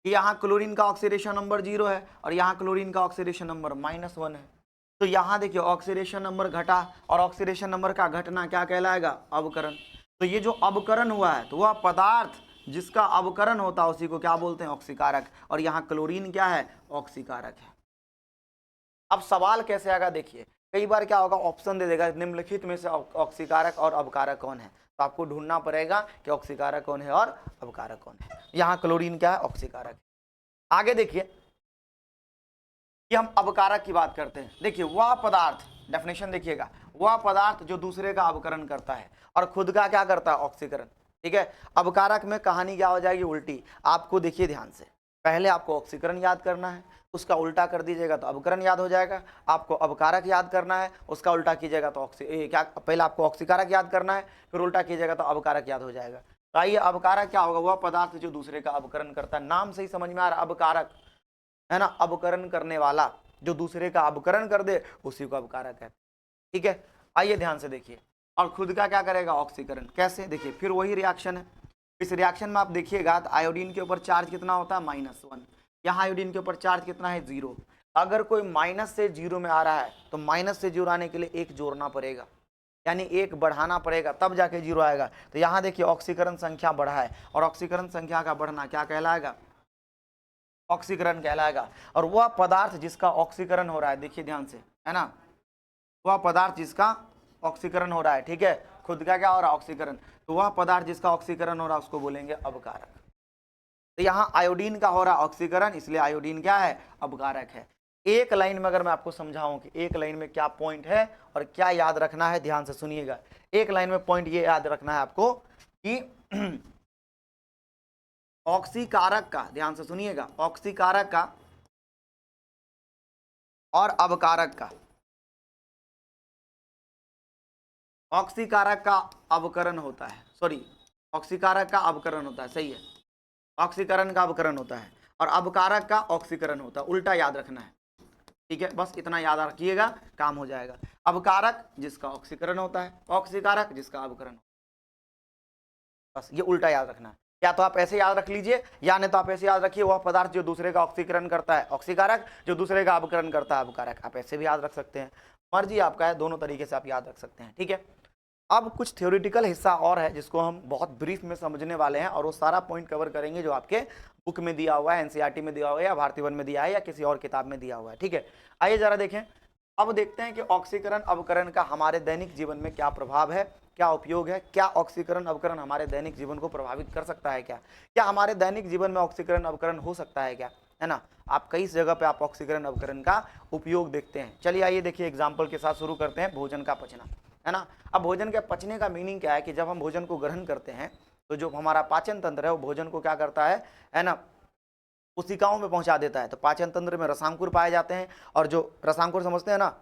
कि यहाँ क्लोरीन का ऑक्सीडेशन नंबर 0 है और यहाँ क्लोरीन का ऑक्सीडेशन नंबर -1 है। तो यहाँ देखिए ऑक्सीडेशन नंबर घटा और ऑक्सीडेशन नंबर का घटना क्या कहलाएगा, अवकरण। तो ये जो अवकरण हुआ है तो वह पदार्थ जिसका अवकरण होता है उसी को क्या बोलते हैं, ऑक्सीकारक। और यहाँ क्लोरीन क्या है, ऑक्सीकारक है। अब सवाल कैसे आएगा, देखिए कई बार क्या होगा, ऑप्शन दे देगा निम्नलिखित में से ऑक्सीकारक और अवकारक कौन है, तो आपको ढूंढना पड़ेगा कि ऑक्सीकारक कौन है और अवकारक कौन है। यहाँ क्लोरीन क्या है, ऑक्सीकारक। आगे देखिए कि हम अवकारक की बात करते हैं। देखिए वह पदार्थ, डेफिनेशन देखिएगा, वह पदार्थ जो दूसरे का अवकरण करता है और खुद का क्या करता है, ऑक्सीकरण। ठीक है, अवकारक में कहानी क्या हो जाएगी, उल्टी। आपको देखिए ध्यान से, पहले आपको ऑक्सीकरण याद करना है, उसका उल्टा कर दीजिएगा तो अवकरण याद हो जाएगा। आपको अवकारक याद करना है, उसका उल्टा कीजिएगा तो पहले आपको ऑक्सीकारक याद करना है, फिर उल्टा कीजिएगा तो अवकारक याद हो जाएगा। तो आइए अवकारक क्या होगा, वह पदार्थ जो दूसरे का अवकरण करता है। नाम से ही समझ में आ रहा है, अवकारक, है ना, अवकरण करने वाला, जो दूसरे का अवकरण कर दे उसी को अवकारक है। ठीक है, आइए ध्यान से देखिए, और खुद का क्या करेगा, ऑक्सीकरण। कैसे, देखिए फिर वही रिएक्शन है। इस रिएक्शन में आप देखिएगा तो आयोडीन के ऊपर चार्ज कितना होता है, -1। यहाँ आयोडीन के ऊपर चार्ज कितना है, 0। अगर कोई माइनस से 0 में आ रहा है तो माइनस से 0 आने के लिए 1 जोड़ना पड़ेगा, यानी 1 बढ़ाना पड़ेगा, तब जाके 0 आएगा। तो यहाँ देखिए ऑक्सीकरण संख्या बढ़ा है और ऑक्सीकरण संख्या का बढ़ना क्या कहलाएगा, ऑक्सीकरण कहलाएगा। और वह पदार्थ जिसका ऑक्सीकरण हो रहा है, देखिए ध्यान से, है ना, वह पदार्थ जिसका ऑक्सीकरण हो रहा है, ठीक है, खुद का क्या हो रहा है, ऑक्सीकरण, तो वह पदार्थ जिसका ऑक्सीकरण हो रहा है उसको बोलेंगे अवकारक। तो यहाँ आयोडीन का हो रहा है ऑक्सीकरण, इसलिए आयोडीन क्या है, अवकारक है। एक लाइन में अगर मैं आपको समझाऊं कि एक लाइन में क्या पॉइंट है और क्या याद रखना है, ध्यान से सुनिएगा। एक लाइन में पॉइंट ये याद रखना है आपको कि ऑक्सीकारक का, ध्यान से सुनिएगा, ऑक्सीकारक का और अवकारक का, ऑक्सीकारक का अवकरण होता है, सॉरी ऑक्सीकारक का अवकरण होता है, सही है, ऑक्सीकरण का अवकरण होता है और अवकारक का ऑक्सीकरण होता है, उल्टा याद रखना है। ठीक है, बस इतना याद रखिएगा, काम हो जाएगा। अवकारक जिसका ऑक्सीकरण होता है, ऑक्सीकारक जिसका अवकरण, बस ये उल्टा याद रखना है। या तो आप ऐसे याद रख लीजिए या नहीं तो आप ऐसे याद रखिए, वह पदार्थ जो दूसरे का ऑक्सीकरण करता है ऑक्सीकारक, जो दूसरे का अवकरण करता है अवकारक। आप ऐसे भी याद रख सकते हैं, मर्जी आपका है, दोनों तरीके से आप याद रख सकते हैं। ठीक है, अब कुछ थ्योरेटिकल हिस्सा और है जिसको हम बहुत ब्रीफ में समझने वाले हैं और वो सारा पॉइंट कवर करेंगे जो आपके बुक में दिया हुआ है, एनसीईआरटी में दिया हुआ है या भारतीय वन में दिया है या किसी और किताब में दिया हुआ है। ठीक है, आइए जरा देखें। अब देखते हैं कि ऑक्सीकरण अवकरण का हमारे दैनिक जीवन में क्या प्रभाव है, क्या उपयोग है, क्या ऑक्सीकरण अवकरण हमारे दैनिक जीवन को प्रभावित कर सकता है, क्या हमारे दैनिक जीवन में ऑक्सीकरण अवकरण हो सकता है क्या। है ना। आप कई जगह पे आप ऑक्सीकरण अवकरण का उपयोग देखते हैं। चलिए आइए देखिए एग्जाम्पल के साथ शुरू करते हैं। भोजन का पचना, है ना। अब भोजन के पचने का मीनिंग क्या है कि जब हम भोजन को ग्रहण करते हैं तो जो हमारा पाचन तंत्र है वो भोजन को क्या करता है ना, कोशिकाओं में पहुंचा देता है। तो पाचन तंत्र में रसांकुर पाए जाते हैं, और जो रसांकुर समझते हैं ना,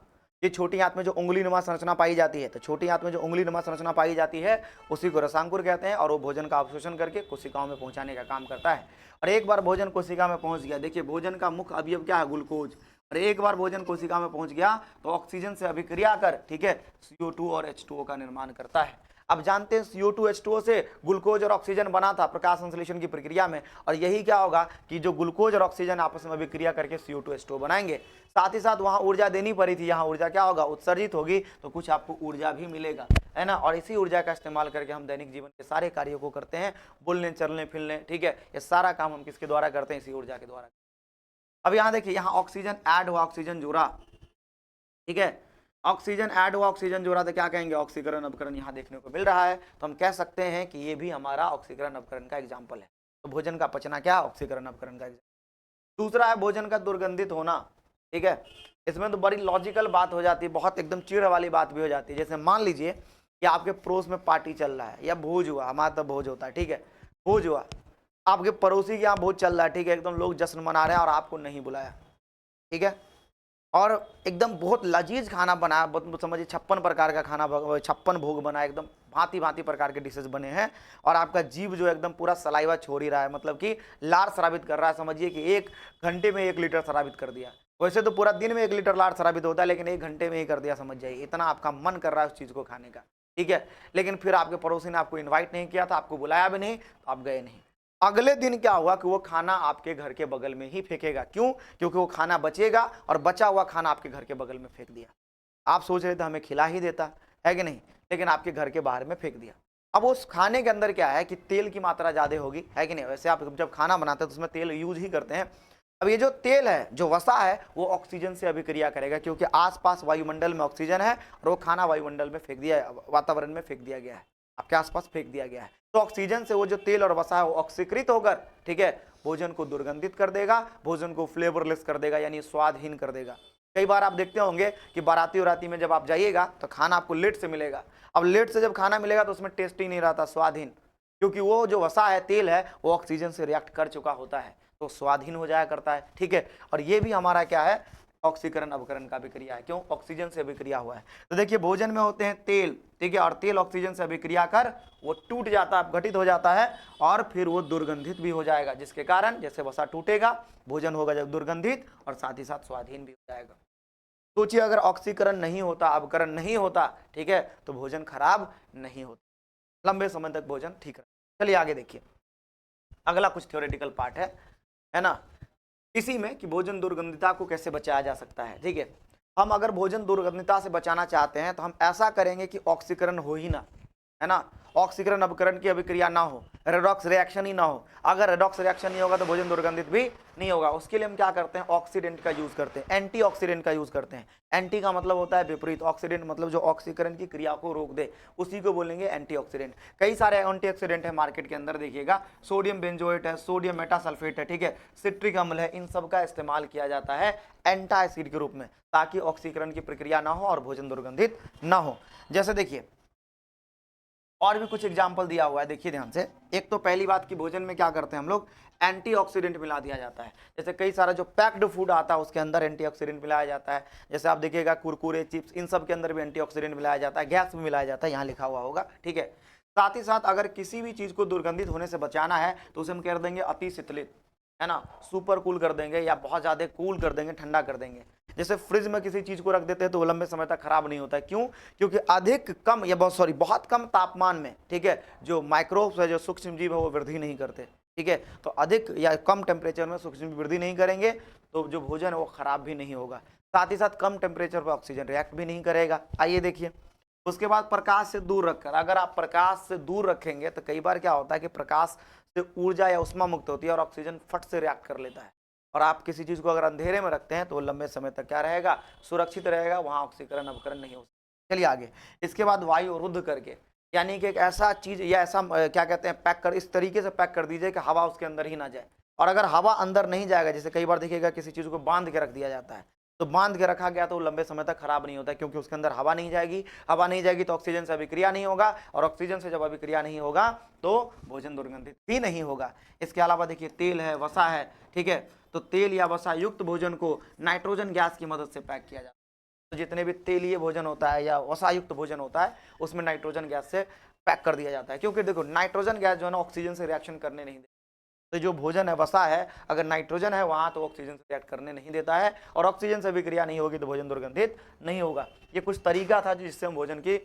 ये छोटी आंत में जो उंगली नुमा संरचना पाई जाती है, तो छोटी आंत में जो उंगली नुमा संरचना पाई जाती है उसी को रसांकुर कहते हैं, और वो भोजन का अवशोषण करके कोशिकाओं में पहुंचाने का काम करता है। और एक बार भोजन कोशिका में पहुंच गया, देखिए भोजन का मुख्य अवयव क्या है, ग्लूकोज। और एक बार भोजन कोशिका में पहुंच गया तो ऑक्सीजन से अभिक्रिया कर, ठीक है, CO2 और H2O का निर्माण करता है। अब जानते हैं CO2 H2O से ग्लूकोज और ऑक्सीजन बना था प्रकाश संश्लेषण की प्रक्रिया में, और यही क्या होगा कि जो ग्लूकोज और ऑक्सीजन आपस में अभिक्रिया करके CO2 H2O बनाएंगे। साथ ही साथ वहां ऊर्जा देनी पड़ी थी, यहाँ ऊर्जा क्या होगा, उत्सर्जित होगी, तो कुछ आपको ऊर्जा भी मिलेगा, है ना। और इसी ऊर्जा का इस्तेमाल करके हम दैनिक जीवन के सारे कार्यों को करते हैं, बोलने चलने फिरने, ठीक है, ये सारा काम हम किसके द्वारा करते हैं, इसी ऊर्जा के द्वारा। अब यहाँ देखिए, यहाँ ऑक्सीजन ऐड हुआ, ऑक्सीजन जुड़ा, ठीक है, ऑक्सीजन ऐड हुआ, ऑक्सीजन जुड़ा, तो क्या कहेंगे, ऑक्सीकरण अवकरण यहाँ देखने को मिल रहा है। तो हम कह सकते हैं कि ये भी हमारा ऑक्सीकरण अवकरण का एग्जाम्पल है। तो भोजन का पचना क्या, ऑक्सीकरण अवकरण का एग्जाम्पल। दूसरा है भोजन का दुर्गंधित होना, ठीक है। इसमें तो बड़ी लॉजिकल बात हो जाती है, बहुत एकदम चिढ़ वाली बात भी हो जाती है। जैसे मान लीजिए कि आपके पड़ोस में पार्टी चल रहा है या भोज हुआ, हमारा तो भोज होता है, ठीक है, भोज हुआ, आपके पड़ोसी के यहाँ भोज चल रहा है, ठीक है, एकदम लोग जश्न मना रहे हैं और आपको नहीं बुलाया, ठीक है, और एकदम बहुत लजीज खाना बनाया, समझिए 56 प्रकार का खाना, 56 भोग बना, एकदम भांति भांति प्रकार के डिशेज बने हैं, और आपका जीभ जो एकदम पूरा सलाइवा छोड़ ही रहा है, मतलब कि लार शराबित कर रहा है। समझिए कि 1 घंटे में 1 लीटर शराबित कर दिया। वैसे तो पूरा दिन में 1 लीटर लार शराबित होता है, लेकिन 1 घंटे में ही कर दिया, समझ जाइए, इतना आपका मन कर रहा है उस चीज़ को खाने का, ठीक है। लेकिन फिर आपके पड़ोसी ने आपको इन्वाइट नहीं किया था, आपको बुलाया भी नहीं, तो आप गए नहीं। अगले दिन क्या हुआ कि वो खाना आपके घर के बगल में ही फेंकेगा। क्यों? क्योंकि वो खाना बचेगा, और बचा हुआ खाना आपके घर के बगल में फेंक दिया। आप सोच रहे थे हमें खिला ही देता, है कि नहीं, लेकिन आपके घर के बाहर में फेंक दिया। अब उस खाने के अंदर क्या है कि तेल की मात्रा ज़्यादा होगी, है कि नहीं। वैसे आप जब खाना बनाते हैं तो उसमें तेल यूज ही करते हैं। अब ये जो तेल है, जो वसा है, वो ऑक्सीजन से अभिक्रिया करेगा, क्योंकि आसपास वायुमंडल में ऑक्सीजन है, और वो खाना वायुमंडल में फेंक दिया, वातावरण में फेंक दिया गया है, आपके आसपास फेंक दिया गया है। तो ऑक्सीजन से वो जो तेल और वसा है वो ऑक्सीकृत होकर, ठीक है, भोजन को दुर्गंधित कर देगा, भोजन को फ्लेवरलेस कर देगा, यानी स्वादहीन कर देगा। कई बार आप देखते होंगे कि बाराती उराती में जब आप जाइएगा तो खाना आपको लेट से मिलेगा। अब लेट से जब खाना मिलेगा तो उसमें टेस्ट ही नहीं रहता, स्वादहीन, क्योंकि वो जो वसा है, तेल है, वो ऑक्सीजन से रिएक्ट कर चुका होता है, तो स्वादहीन हो जाया करता है, ठीक है। और ये भी हमारा क्या है, ऑक्सीकरण अवकरण का अभिक्रिया है। क्यों? ऑक्सीजन से अभिक्रिया हुआ है। तो देखिए भोजन में होते हैं तेल, ठीक है, और तेल ऑक्सीजन से अभिक्रिया कर वो टूट जाता है, घटित हो जाता है, और फिर वो दुर्गंधित भी हो जाएगा, जिसके कारण जैसे वसा टूटेगा, भोजन होगा जब दुर्गंधित, और साथ ही साथ स्वादहीन भी हो जाएगा। सोचिए अगर ऑक्सीकरण नहीं होता, अवकरण नहीं होता, ठीक है, तो भोजन खराब नहीं होता, लंबे समय तक भोजन ठीक रहे। चलिए आगे देखिए, अगला कुछ थ्योरेटिकल पार्ट है ना, इसी में कि भोजन दुर्गंधिता को कैसे बचाया जा सकता है, ठीक है। हम अगर भोजन दुर्गंधिता से बचाना चाहते हैं तो हम ऐसा करेंगे कि ऑक्सीकरण हो ही ना, है ना, ऑक्सीकरण अवकरण की अभिक्रिया ना हो, रेडॉक्स रिएक्शन ही ना हो। अगर रेडॉक्स रिएक्शन नहीं होगा तो भोजन दुर्गंधित भी नहीं होगा। उसके लिए हम क्या करते हैं, ऑक्सीडेंट का यूज करते हैं, एंटीऑक्सीडेंट का यूज करते हैं। एंटी का मतलब होता है विपरीत, ऑक्सीडेंट मतलब जो ऑक्सीकरण की क्रिया को रोक दे, उसी को बोलेंगे एंटीऑक्सीडेंट। कई सारे एंटीऑक्सीडेंट है मार्केट के अंदर, देखिएगा, सोडियम बेंजोएट है, सोडियम मेटासल्फेट है, ठीक है, सिट्रिक अम्ल है, इन सब का इस्तेमाल किया जाता है एंटासिड के रूप में, ताकि ऑक्सीकरण की प्रक्रिया ना हो और भोजन दुर्गंधित ना हो। जैसे देखिए और भी कुछ एग्जाम्पल दिया हुआ है, देखिए ध्यान से। एक तो पहली बात कि भोजन में क्या करते हैं हम लोग, एंटीऑक्सीडेंट मिला दिया जाता है। जैसे कई सारा जो पैक्ड फूड आता है उसके अंदर एंटीऑक्सीडेंट मिलाया जाता है। जैसे आप देखिएगा कुरकुरे, चिप्स, इन सब के अंदर भी एंटीऑक्सीडेंट मिलाया जाता है, गैस भी मिलाया जाता है, यहाँ लिखा हुआ होगा, ठीक है। साथ ही साथ अगर किसी भी चीज को दुर्गंधित होने से बचाना है तो उसे हम कर देंगे अति शीतलित, है ना, सुपर कूल कर देंगे, या बहुत ज्यादा कूल कर देंगे, ठंडा कर देंगे। जैसे फ्रिज में किसी चीज को रख देते हैं तो वो लंबे समय तक खराब नहीं होता है। क्यों? क्योंकि अधिक कम या बहुत कम तापमान में, ठीक है, जो माइक्रोब्स है, जो सूक्ष्म जीव है, वो वृद्धि नहीं करते, ठीक है। तो अधिक या कम टेम्परेचर में सूक्ष्म जीव वृद्धि नहीं करेंगे तो जो भोजन है वो खराब भी नहीं होगा। साथ ही साथ कम टेम्परेचर पर ऑक्सीजन रिएक्ट भी नहीं करेगा। आइए देखिए, उसके बाद प्रकाश से दूर रखकर, अगर आप प्रकाश से दूर रखेंगे तो कई बार क्या होता है कि प्रकाश से ऊर्जा या उष्मा मुक्त होती है और ऑक्सीजन फट से रिएक्ट कर लेता है। और आप किसी चीज को अगर अंधेरे में रखते हैं तो वो लंबे समय तक क्या रहेगा, सुरक्षित रहेगा, वहां ऑक्सीकरण अवकरण नहीं हो सकता। चलिए आगे, इसके बाद वायु अवरुद्ध करके, यानी कि एक ऐसा चीज या ऐसा क्या कहते हैं पैक कर, इस तरीके से पैक कर दीजिए कि हवा उसके अंदर ही ना जाए, और अगर हवा अंदर नहीं जाएगा, जैसे कई बार देखिएगा किसी चीज को बांध के रख दिया जाता है, तो बांध के रखा गया तो वो लंबे समय तक खराब नहीं होता, क्योंकि उसके अंदर हवा नहीं जाएगी, हवा नहीं जाएगी तो ऑक्सीजन से अभिक्रिया नहीं होगा, और ऑक्सीजन से जब अभिक्रिया नहीं होगा तो भोजन दुर्गंधित भी नहीं होगा। इसके अलावा देखिए तेल है, वसा है, ठीक है, तो तेल या वसा युक्त भोजन को नाइट्रोजन गैस की मदद से पैक किया जाता है। तो जितने भी तेलीय भोजन होता है या वसायुक्त भोजन होता है उसमें नाइट्रोजन गैस से पैक कर दिया जाता है, क्योंकि देखो नाइट्रोजन गैस जो है ना ऑक्सीजन से रिएक्शन करने नहीं देता। तो जो भोजन है, वसा है, अगर नाइट्रोजन है वहां तो ऑक्सीजन से रिएक्ट करने नहीं देता है, और ऑक्सीजन से विक्रिया नहीं होगी तो भोजन दुर्गंधित नहीं होगा। ये कुछ तरीका था जिससे हम भोजन की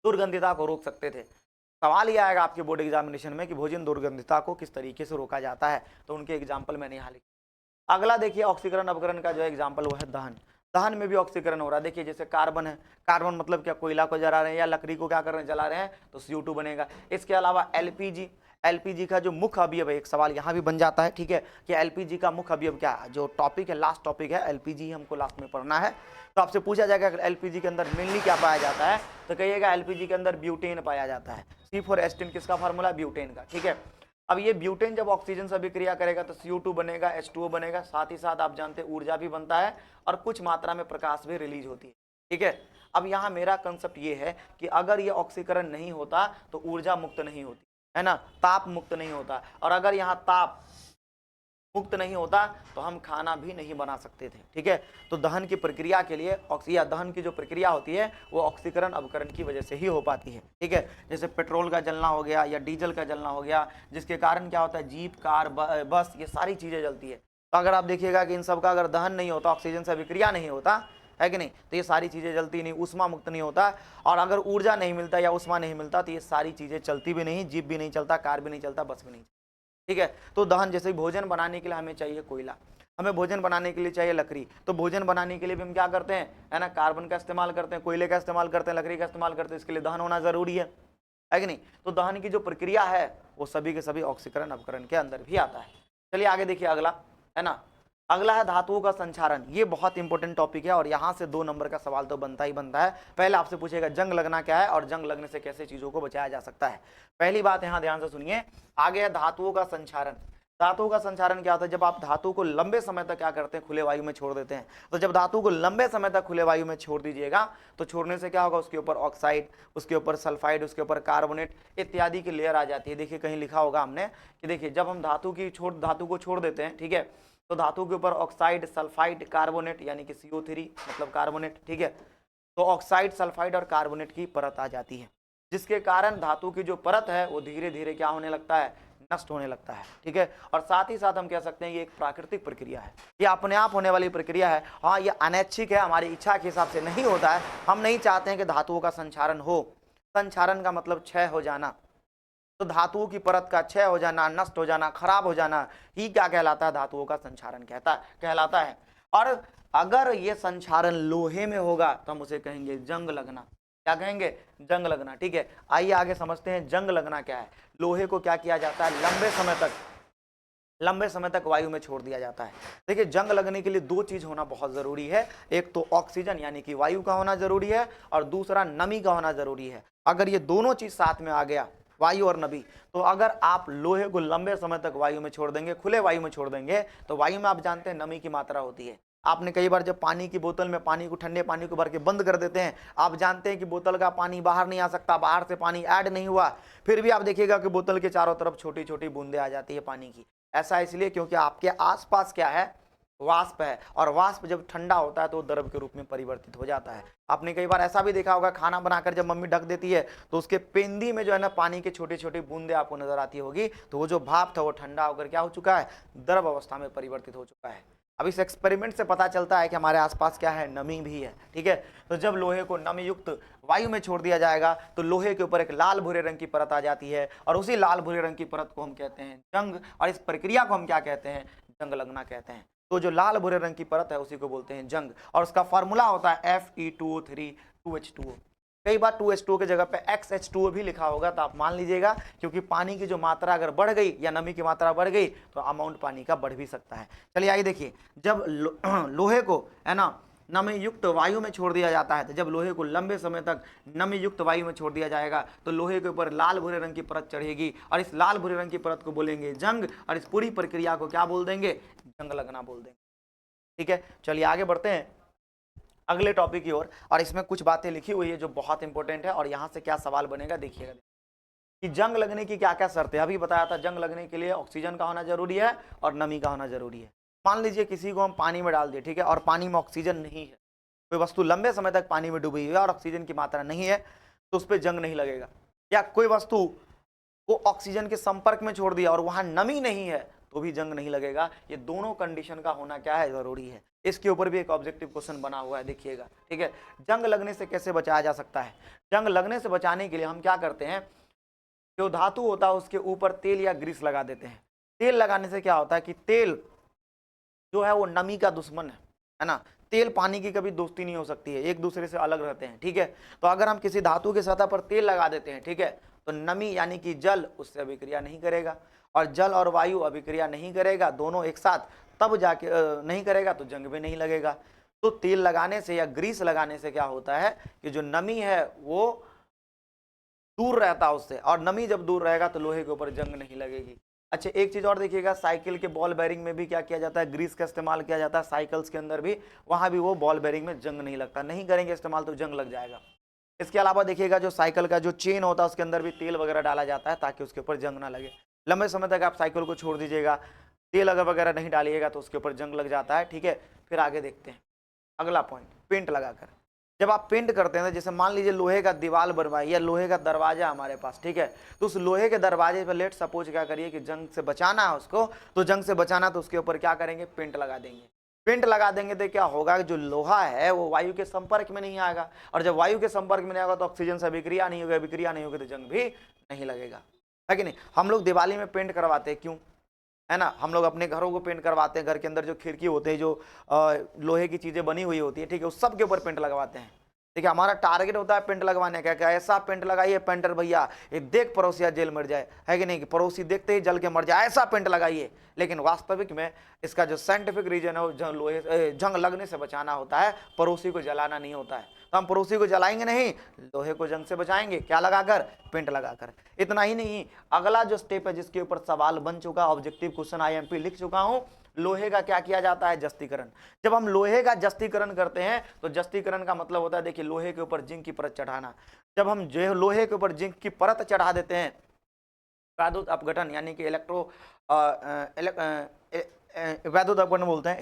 दुर्गंधिता को रोक सकते थे। सवाल ये आएगा आपके बोर्ड एग्जामिनेशन में कि भोजन दुर्गंधिता को किस तरीके से रोका जाता है, तो उनके एग्जाम्पल मैंने यहाँ लिखा। अगला देखिए ऑक्सीकरण अपकरण का जो एग्जाम्पल वो है दहन। दहन में भी ऑक्सीकरण हो रहा है। देखिए जैसे कार्बन है, कार्बन मतलब क्या, कोयला को जला रहे हैं या लकड़ी को क्या कर रहे हैं, जला रहे हैं, तो CO2 बनेगा। इसके अलावा एलपीजी, एलपीजी का जो मुख्य अवयव है, एक सवाल यहाँ भी बन जाता है, ठीक है, कि एलपीजी का मुख्य अवयव क्या है। जो टॉपिक है, लास्ट टॉपिक है एलपीजी, हमको लास्ट में पढ़ना है। तो आपसे पूछा जाएगा एलपीजी के अंदर मेनली क्या पाया जाता है, तो कहिएगा एलपीजी के अंदर ब्यूटेन पाया जाता है। C फॉर एस्टीन किसका फार्मूला, ब्यूटेन का, ठीक है। अब ये ब्यूटेन जब ऑक्सीजन से अभिक्रिया करेगा तो CO2 बनेगा, H2O बनेगा, साथ ही साथ आप जानते हैं ऊर्जा भी बनता है और कुछ मात्रा में प्रकाश भी रिलीज होती है, ठीक है। अब यहाँ मेरा कंसेप्ट ये है कि अगर ये ऑक्सीकरण नहीं होता तो ऊर्जा मुक्त नहीं होती है ना, ताप मुक्त नहीं होता, और अगर यहाँ ताप मुक्त नहीं होता तो हम खाना भी नहीं बना सकते थे, ठीक है। तो दहन की प्रक्रिया के लिए या दहन की जो प्रक्रिया होती है वो ऑक्सीकरण अपकरण की वजह से ही हो पाती है, ठीक है। जैसे पेट्रोल का जलना हो गया या डीजल का जलना हो गया, जिसके कारण क्या होता है, जीप, कार, बस, ये सारी चीजें जलती है। तो अगर आप देखिएगा कि इन सब का अगर दहन नहीं होता, ऑक्सीजन से अभिक्रिया नहीं होता है कि नहीं, तो ये सारी चीजें जलती नहीं, ऊष्मा मुक्त नहीं होता, और अगर ऊर्जा नहीं मिलता या ऊष्मा नहीं मिलता तो ये सारी चीजें चलती भी नहीं, जीप भी नहीं चलता, कार भी नहीं चलता, बस भी नहीं, ठीक है। तो दहन, जैसे भोजन बनाने के लिए हमें चाहिए कोयला, हमें भोजन बनाने के लिए चाहिए लकड़ी, तो भोजन बनाने के लिए भी हम क्या करते हैं, है ना, कार्बन का इस्तेमाल करते हैं, कोयले का इस्तेमाल करते हैं, लकड़ी का इस्तेमाल करते हैं, इसके लिए दहन होना जरूरी है कि नहीं। तो दहन की जो प्रक्रिया है वो सभी के सभी ऑक्सीकरण अपकरण के अंदर भी आता है। चलिए आगे देखिए अगला, है ना, अगला है धातुओं का संचारण। ये बहुत इंपॉर्टेंट टॉपिक है और यहाँ से 2 नंबर का सवाल तो बनता ही बनता है। पहले आपसे पूछेगा जंग लगना क्या है और जंग लगने से कैसे चीजों को बचाया जा सकता है। पहली बात यहाँ ध्यान से सुनिए, आगे है धातुओं का संचारण। धातुओं का संचारण क्या होता है, जब आप धातु को लंबे समय तक क्या करते हैं, खुले वायु में छोड़ देते हैं। तो जब धातु को लंबे समय तक खुले वायु में छोड़ दीजिएगा तो छोड़ने से क्या होगा, उसके ऊपर ऑक्साइड, उसके ऊपर सल्फाइड, उसके ऊपर कार्बोनेट इत्यादि की लेयर आ जाती है। देखिए कहीं लिखा होगा हमने कि देखिए जब हम धातु को छोड़ देते हैं, ठीक है, तो धातु के ऊपर ऑक्साइड, सल्फाइड, कार्बोनेट यानी कि CO3 मतलब कार्बोनेट, ठीक है, तो ऑक्साइड, सल्फाइड और कार्बोनेट की परत आ जाती है, जिसके कारण धातु की जो परत है वो धीरे धीरे क्या होने लगता है, नष्ट होने लगता है, ठीक है। और साथ ही साथ हम कह सकते हैं ये एक प्राकृतिक प्रक्रिया है, ये अपने आप होने वाली प्रक्रिया है। हाँ, ये अनैच्छिक है, हमारी इच्छा के हिसाब से नहीं होता है। हम नहीं चाहते हैं कि धातुओं का संचारण हो। संचारण का मतलब क्षय हो जाना, तो धातुओं की परत का क्षय हो जाना, नष्ट हो जाना, खराब हो जाना ही क्या कहलाता है, धातुओं का संचारण कहलाता है। और अगर ये संचारण लोहे में होगा तो हम उसे कहेंगे जंग लगना। क्या कहेंगे, जंग लगना, ठीक है। आइए आगे समझते हैं जंग लगना क्या है। लोहे को क्या किया जाता है, लंबे समय तक वायु में छोड़ दिया जाता है। देखिए जंग लगने के लिए 2 चीज होना बहुत जरूरी है, एक तो ऑक्सीजन यानी कि वायु का होना जरूरी है, और दूसरा नमी का होना जरूरी है। अगर ये दोनों चीज साथ में आ गया, वायु और नमी, तो अगर आप लोहे को लंबे समय तक वायु में छोड़ देंगे, खुले वायु में छोड़ देंगे, तो वायु में आप जानते हैं नमी की मात्रा होती है। आपने कई बार जब पानी की बोतल में पानी को, ठंडे पानी को भर के बंद कर देते हैं, आप जानते हैं कि बोतल का पानी बाहर नहीं आ सकता, बाहर से पानी ऐड नहीं हुआ, फिर भी आप देखिएगा कि बोतल के चारों तरफ छोटी छोटी बूंदें आ जाती है पानी की। ऐसा इसलिए क्योंकि आपके आसपास क्या है, वाष्प है, और वाष्प जब ठंडा होता है तो द्रव के रूप में परिवर्तित हो जाता है। आपने कई बार ऐसा भी देखा होगा, खाना बनाकर जब मम्मी ढक देती है तो उसके पेंदी में जो है ना पानी की छोटी छोटी बूंदें आपको नजर आती होगी, तो वो जो भाप था वो ठंडा होकर क्या हो चुका है, द्रव अवस्था में परिवर्तित हो चुका है। अब इस एक्सपेरिमेंट से पता चलता है कि हमारे आसपास क्या है, नमी भी है, ठीक है। तो जब लोहे को नमी युक्त वायु में छोड़ दिया जाएगा तो लोहे के ऊपर एक लाल भूरे रंग की परत आ जाती है, और उसी लाल भूरे रंग की परत को हम कहते हैं जंग, और इस प्रक्रिया को हम क्या कहते हैं, जंग लगना कहते हैं। तो जो लाल भूरे रंग की परत है उसी को बोलते हैं जंग, और उसका फॉर्मूला होता है Fe2O3 2H2O। कई बार 2H2O की जगह पे XH2O भी लिखा होगा, तो आप मान लीजिएगा, क्योंकि पानी की जो मात्रा अगर बढ़ गई या नमी की मात्रा बढ़ गई तो अमाउंट पानी का बढ़ भी सकता है। चलिए आइए देखिए, जब लोहे को है ना नमी युक्त वायु में छोड़ दिया जाता है, तो जब लोहे को लंबे समय तक नमी युक्त वायु में छोड़ दिया जाएगा तो लोहे के ऊपर लाल भूरे रंग की परत चढ़ेगी, और इस लाल भूरे रंग की परत को बोलेंगे जंग, और इस पूरी प्रक्रिया को क्या बोल देंगे, जंग लगना बोल देंगे। ठीक है, चलिए आगे बढ़ते हैं अगले टॉपिक की ओर, और इसमें कुछ बातें लिखी हुई है जो बहुत इंपॉर्टेंट है, और यहाँ से क्या सवाल बनेगा देखिएगा कि जंग लगने की क्या क्या शर्तें। अभी बताया था जंग लगने के लिए ऑक्सीजन का होना जरूरी है और नमी का होना जरूरी है। मान लीजिए किसी को हम पानी में डाल दिए, ठीक है, और पानी में ऑक्सीजन नहीं है, कोई वस्तु लंबे समय तक पानी में डूबी हुई है और ऑक्सीजन की मात्रा नहीं है, तो उस पर जंग नहीं लगेगा। या कोई वस्तु को ऑक्सीजन के संपर्क में छोड़ दिया और वहां नमी नहीं है तो भी जंग नहीं लगेगा। ये दोनों कंडीशन का होना क्या है, जरूरी है। इसके ऊपर भी एक ऑब्जेक्टिव क्वेश्चन बना हुआ है, देखिएगा। ठीक है, जंग लगने से कैसे बचाया जा सकता है। जंग लगने से बचाने के लिए हम क्या करते हैं, जो धातु होता है उसके ऊपर तेल या ग्रीस लगा देते हैं। तेल लगाने से क्या होता है कि तेल जो है वो नमी का दुश्मन है ना। तेल पानी की कभी दोस्ती नहीं हो सकती है, एक दूसरे से अलग रहते हैं। ठीक है, तो अगर हम किसी धातु की सतह पर तेल लगा देते हैं, ठीक है, तो नमी यानी कि जल उससे अभिक्रिया नहीं करेगा, और जल और वायु अभिक्रिया नहीं करेगा, दोनों एक साथ, तब जाके नहीं करेगा तो जंग भी नहीं लगेगा। तो तेल लगाने से या ग्रीस लगाने से क्या होता है कि जो नमी है वो दूर रहता है उससे, और नमी जब दूर रहेगा तो लोहे के ऊपर जंग नहीं लगेगी। अच्छा, एक चीज और देखिएगा, साइकिल के बॉल बेरिंग में भी क्या किया जाता है, ग्रीस का इस्तेमाल किया जाता है। साइकिल्स के अंदर भी, वहां भी वो बॉल बेरिंग में जंग नहीं लगता, नहीं करेंगे इस्तेमाल तो जंग लग जाएगा। इसके अलावा देखिएगा जो साइकिल का जो चेन होता है उसके अंदर भी तेल वगैरह डाला जाता है ताकि उसके ऊपर जंग ना लगे। लंबे समय तक आप साइकिल को छोड़ दीजिएगा, तेल अगर वगैरह नहीं डालिएगा तो उसके ऊपर जंग लग जाता है। ठीक है, फिर आगे देखते हैं अगला पॉइंट, पेंट लगाकर। जब आप पेंट करते हैं, जैसे मान लीजिए लोहे का दीवार बनवाई या लोहे का दरवाजा हमारे पास, ठीक है, तो उस लोहे के दरवाजे पर लेट सपोज क्या करिए कि जंग से बचाना है उसको, तो जंग से बचाना तो उसके ऊपर क्या करेंगे, पेंट लगा देंगे। पेंट लगा देंगे तो क्या होगा, जो लोहा है वो वायु के संपर्क में नहीं आएगा, और जब वायु के संपर्क में नहीं आएगा तो ऑक्सीजन से अभिक्रिया नहीं होगी, अभिक्रिया नहीं होगी तो जंग भी नहीं लगेगा, है कि नहीं। हम लोग दिवाली में पेंट करवाते हैं, क्यों, है ना, हम लोग अपने घरों को पेंट करवाते हैं, घर के अंदर जो खिड़की होते हैं, जो लोहे की चीजें बनी हुई होती है, ठीक है, उस सब के ऊपर पेंट लगवाते हैं। देखिए हमारा टारगेट होता है पेंट लगवाने का, क्या ऐसा पेंट लगाइए पेंटर भैया ये देख पड़ोसिया जेल मर जाए, है कि नहीं, कि पड़ोसी देखते ही जल के मर जाए, ऐसा पेंट लगाइए। लेकिन वास्तविक में इसका जो साइंटिफिक रीजन है वो जंग लगने से बचाना होता है, पड़ोसी को जलाना नहीं होता है। तो हम पड़ोसी को जलाएंगे नहीं, लोहे को जंग से बचाएंगे, क्या लगाकर, पेंट लगाकर। इतना ही नहीं, अगला जो स्टेप है जिसके ऊपर सवाल बन चुका, ऑब्जेक्टिव क्वेश्चन आईएमपी लिख चुका हूं, लोहे का क्या किया जाता है, जस्तीकरण। जब हम लोहे का जस्तीकरण करते हैं तो जस्तीकरण का मतलब होता है, देखिए, लोहे के ऊपर जिंक की परत चढ़ाना। जब हम जो लोहे के ऊपर जिंक की परत चढ़ा देते हैं, वैद्युत अपघटन यानी कि वैद्युत अपघटन बोलते हैं,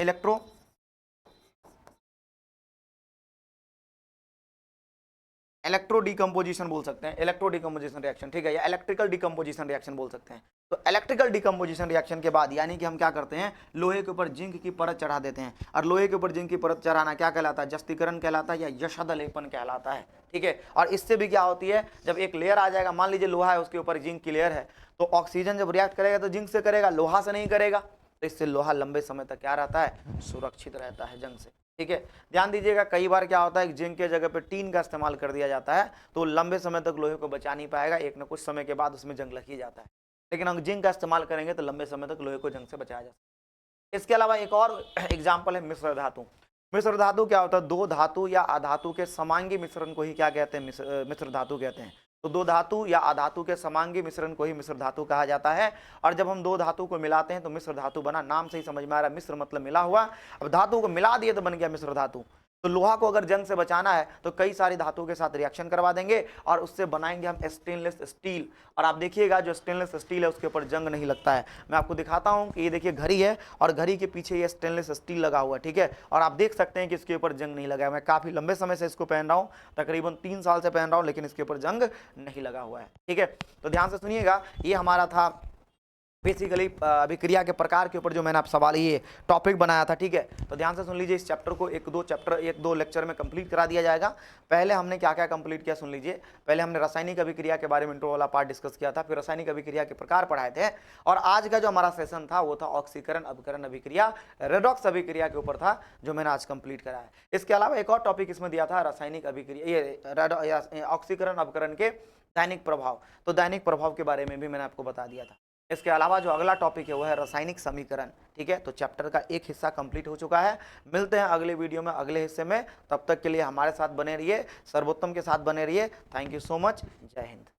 इलेक्ट्रो डिकम्पोजिशन बोल सकते हैं, इलेक्ट्रो डिकम्पोजिशन रिएक्शन, ठीक है, या इलेक्ट्रिकल डिकम्पोजिशन रिएक्शन बोल सकते हैं। तो इलेक्ट्रिकल डिकम्पोजिशन रिएक्शन के बाद यानी कि हम क्या करते हैं, लोहे के ऊपर जिंक की परत चढ़ा देते हैं, और लोहे के ऊपर जिंक की परत चढ़ाना क्या कहलाता है, जस्तीकरण कहलाता है या यशद लेपन कहलाता है। ठीक है, और इससे भी क्या होती है, जब एक लेयर आ जाएगा, मान लीजिए लोहा है उसके ऊपर जिंक की लेयर है, तो ऑक्सीजन जब रिएक्ट करेगा तो जिंक से करेगा, लोहा से नहीं करेगा, तो इससे लोहा लंबे समय तक क्या रहता है, सुरक्षित रहता है जंग से। ठीक है, ध्यान दीजिएगा, कई बार क्या होता है कि जिंक के जगह पे टीन का इस्तेमाल कर दिया जाता है, तो लंबे समय तक लोहे को बचा नहीं पाएगा, एक न कुछ समय के बाद उसमें जंग लग ही जाता है। लेकिन हम जिंक का इस्तेमाल करेंगे तो लंबे समय तक लोहे को जंग से बचाया जा सकता है। इसके अलावा एक और एग्जाम्पल है मिश्र धातु। मिश्र धातु क्या होता है, दो धातु या अधातु के समांगी मिश्रण को ही क्या कहते हैं, मिश्र धातु कहते हैं। तो दो धातु या अधातु के समांगी मिश्रण को ही मिश्र धातु कहा जाता है। और जब हम दो धातु को मिलाते हैं तो मिश्र धातु बना, नाम से ही समझ में आ रहा है, मिश्र मतलब मिला हुआ। अब धातु को मिला दिए तो बन गया मिश्र धातु। तो लोहा को अगर जंग से बचाना है तो कई सारी धातु के साथ रिएक्शन करवा देंगे और उससे बनाएंगे हम स्टेनलेस स्टील। और आप देखिएगा जो स्टेनलेस स्टील है उसके ऊपर जंग नहीं लगता है। मैं आपको दिखाता हूं कि ये देखिए घड़ी है और घड़ी के पीछे ये स्टेनलेस स्टील लगा हुआ है, ठीक है, और आप देख सकते हैं कि इसके ऊपर जंग नहीं लगा है। मैं काफी लंबे समय से इसको पहन रहा हूं, तकरीबन 3 साल से पहन रहा हूं, लेकिन इसके ऊपर जंग नहीं लगा हुआ है। ठीक है, तो ध्यान से सुनिएगा, ये हमारा था बेसिकली अभिक्रिया के प्रकार के ऊपर जो मैंने आप सवाल ये टॉपिक बनाया था। ठीक है, तो ध्यान से सुन लीजिए, इस चैप्टर को एक दो लेक्चर में कंप्लीट करा दिया जाएगा। पहले हमने क्या क्या कंप्लीट किया सुन लीजिए। पहले हमने रासायनिक अभिक्रिया के बारे में इंट्रो वाला पार्ट डिस्कस किया था, फिर रासायनिक अभिक्रिया के प्रकार पढ़ाए थे, और आज का जो हमारा सेशन था वो था ऑक्सीकरण अपकरण अभिक्रिया, रेडॉक्स अभिक्रिया के ऊपर था, जो मैंने आज कंप्लीट करा है। इसके अलावा एक और टॉपिक इसमें दिया था रासायनिक अभिक्रिया, ये ऑक्सीकरण अपकरण के दैनिक प्रभाव। तो दैनिक प्रभाव के बारे में भी मैंने आपको बता दिया था। इसके अलावा जो अगला टॉपिक है वो है रासायनिक समीकरण। ठीक है, तो चैप्टर का एक हिस्सा कंप्लीट हो चुका है। मिलते हैं अगले वीडियो में अगले हिस्से में, तब तक के लिए हमारे साथ बने रहिए, सर्वोत्तम के साथ बने रहिए। थैंक यू सो मच, जय हिंद।